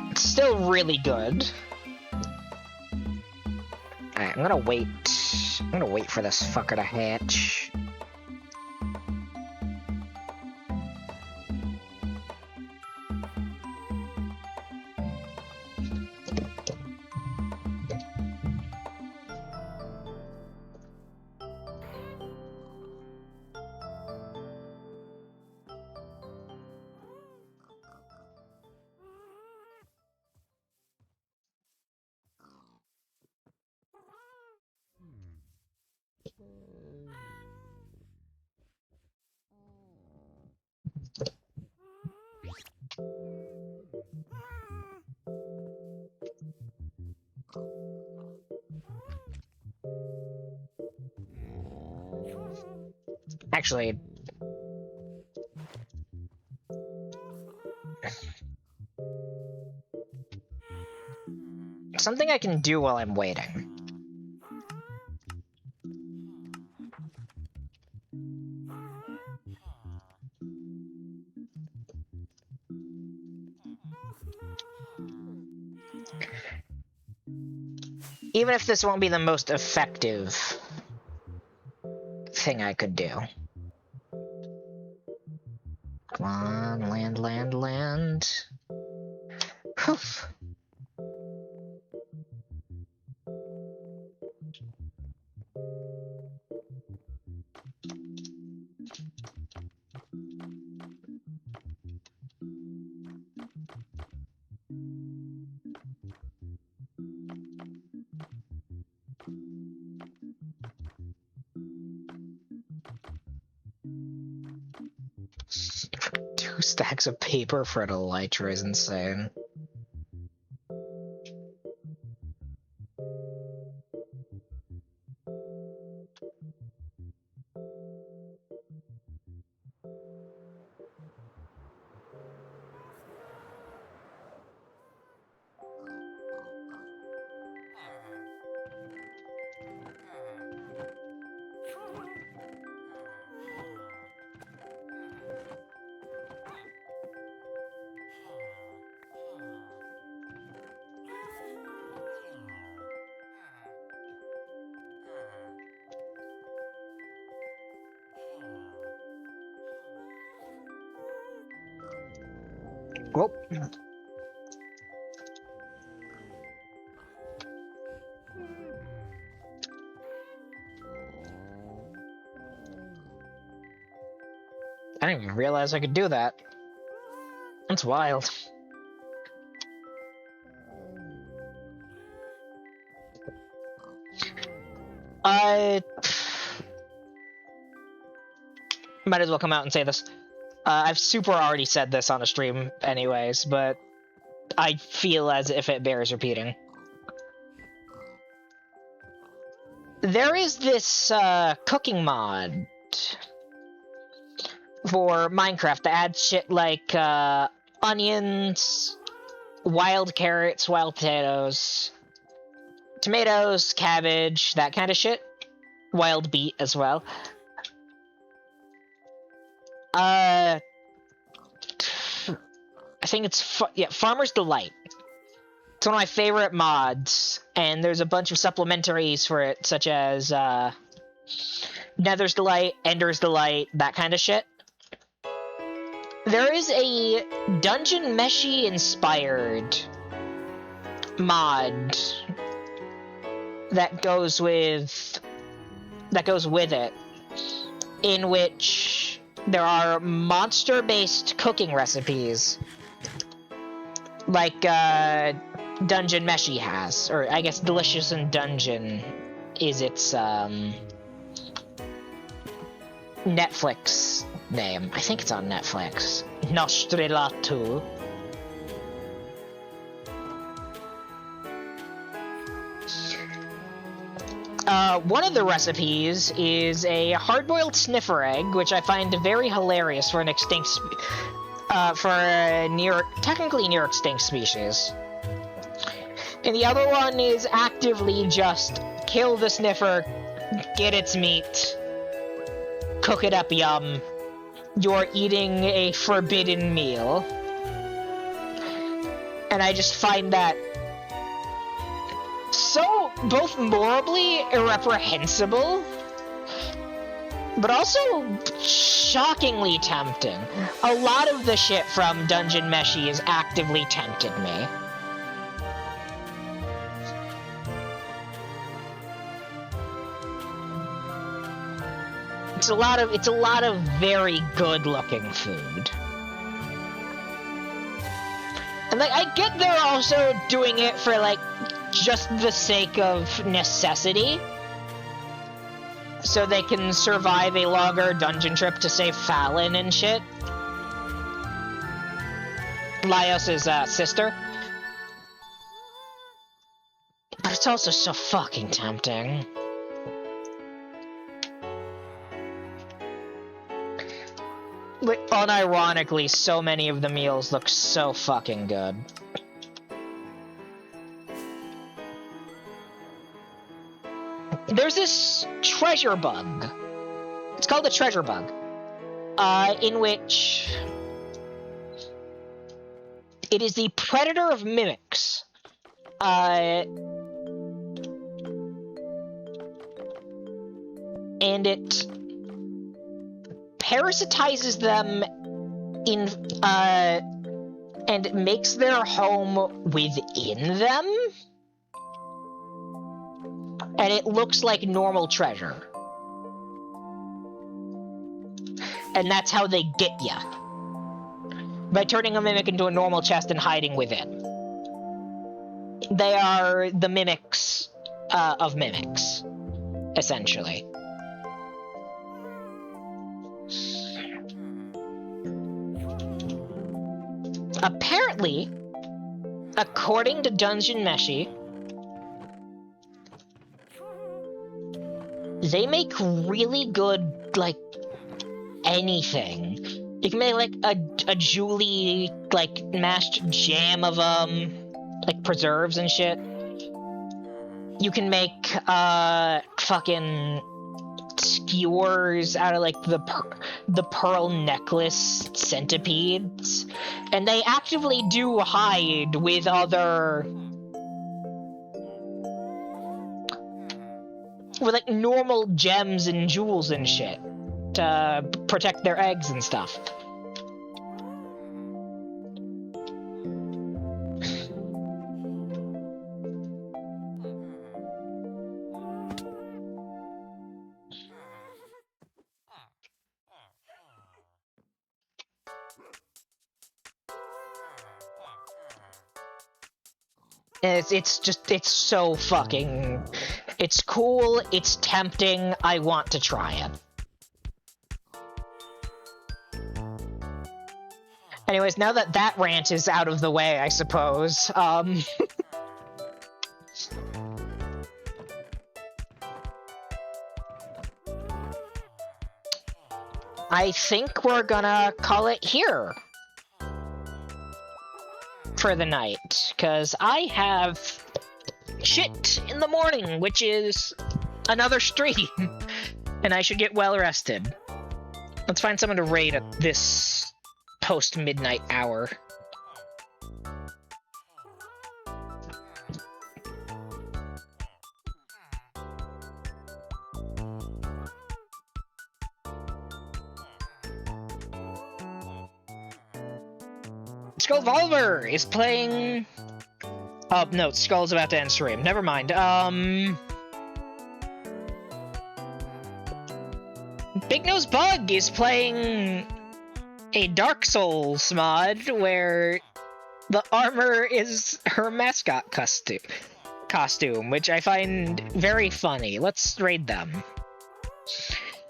It's still really good. Alright, I'm gonna wait for this fucker to hatch. Actually, something I can do while I'm waiting. Even if this won't be the most effective thing I could do. Come on, land, land, land. Poof. Two stacks of paper for an elytra is insane. Well. I didn't even realize I could do that. That's wild. Might as well come out and say this. I've super already said this on a stream anyways, but I feel as if it bears repeating. There is this cooking mod for Minecraft that adds shit like onions, wild carrots, wild potatoes, tomatoes, cabbage, that kind of shit. Wild beet as well. I think it's Farmer's Delight. It's one of my favorite mods, and there's a bunch of supplementaries for it, such as Nether's Delight, Ender's Delight, that kind of shit. There is a Dungeon Meshi inspired mod that goes with it, in which there are monster-based cooking recipes, like Dungeon Meshi has, or I guess Delicious in Dungeon is its Netflix name. I think it's on Netflix. Nostrilatu. One of the recipes is a hard-boiled sniffer egg, which I find very hilarious for an extinct, for a technically near extinct species. And the other one is actively just kill the sniffer, get its meat, cook it up yum. You're eating a forbidden meal. And I just find that so both morally irreprehensible, but also shockingly tempting. A lot of the shit from Dungeon Meshi has actively tempted me. It's a lot of very good-looking food. And like, I get they're also doing it for like just the sake of necessity, so they can survive a longer dungeon trip to save Fallon and shit. Laios' sister. But it's also so fucking tempting. Like, unironically, so many of the meals look so fucking good. There's this treasure bug. It's called the treasure bug. In which it is the predator of mimics. And it parasitizes them in, and makes their home within them. And it looks like normal treasure. And that's how they get ya. By turning a mimic into a normal chest and hiding within. They are the mimics of mimics, essentially. Apparently, according to Dungeon Meshi, they make really good, like, anything. You can make, like, a Julie, like, mashed jam of, like, preserves and shit. You can make, fucking skewers out of, like, the pearl necklace centipedes. And they actively do hide with other... with, like, normal gems and jewels and shit to protect their eggs and stuff. It's so fucking... It's cool, it's tempting, I want to try it. Anyways, now that that rant is out of the way, I suppose, I think we're gonna call it here for the night, because I have shit in the morning, which is another stream, and I should get well rested. Let's find someone to raid at this post-midnight hour. Skullvolver is playing... Oh, no, Skull's about to end stream. Never mind. Big Nose Bug is playing a Dark Souls mod where the armor is her mascot costume, which I find very funny. Let's raid them.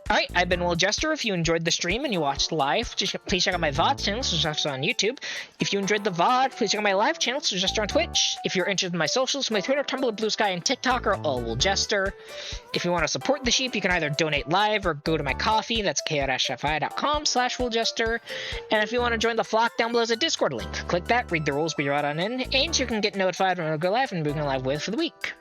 Alright, I've been WoolJester. If you enjoyed the stream and you watched live, please check out my VOD channel, WoolJester on YouTube. If you enjoyed the VOD, please check out my live channel, WoolJester on Twitch. If you're interested in my socials, my Twitter, Tumblr, Blue Sky, and TikTok are all WoolJester. If you want to support the sheep, you can either donate live or go to my coffee. That's ko-fi.com/WoolJester. And if you want to join the flock, down below is a Discord link. Click that, read the rules, be right on in, and you can get notified when I go live and we're going live with for the week.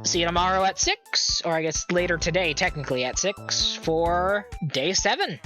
See you tomorrow at 6, or I guess later today, technically at 6, for day 7.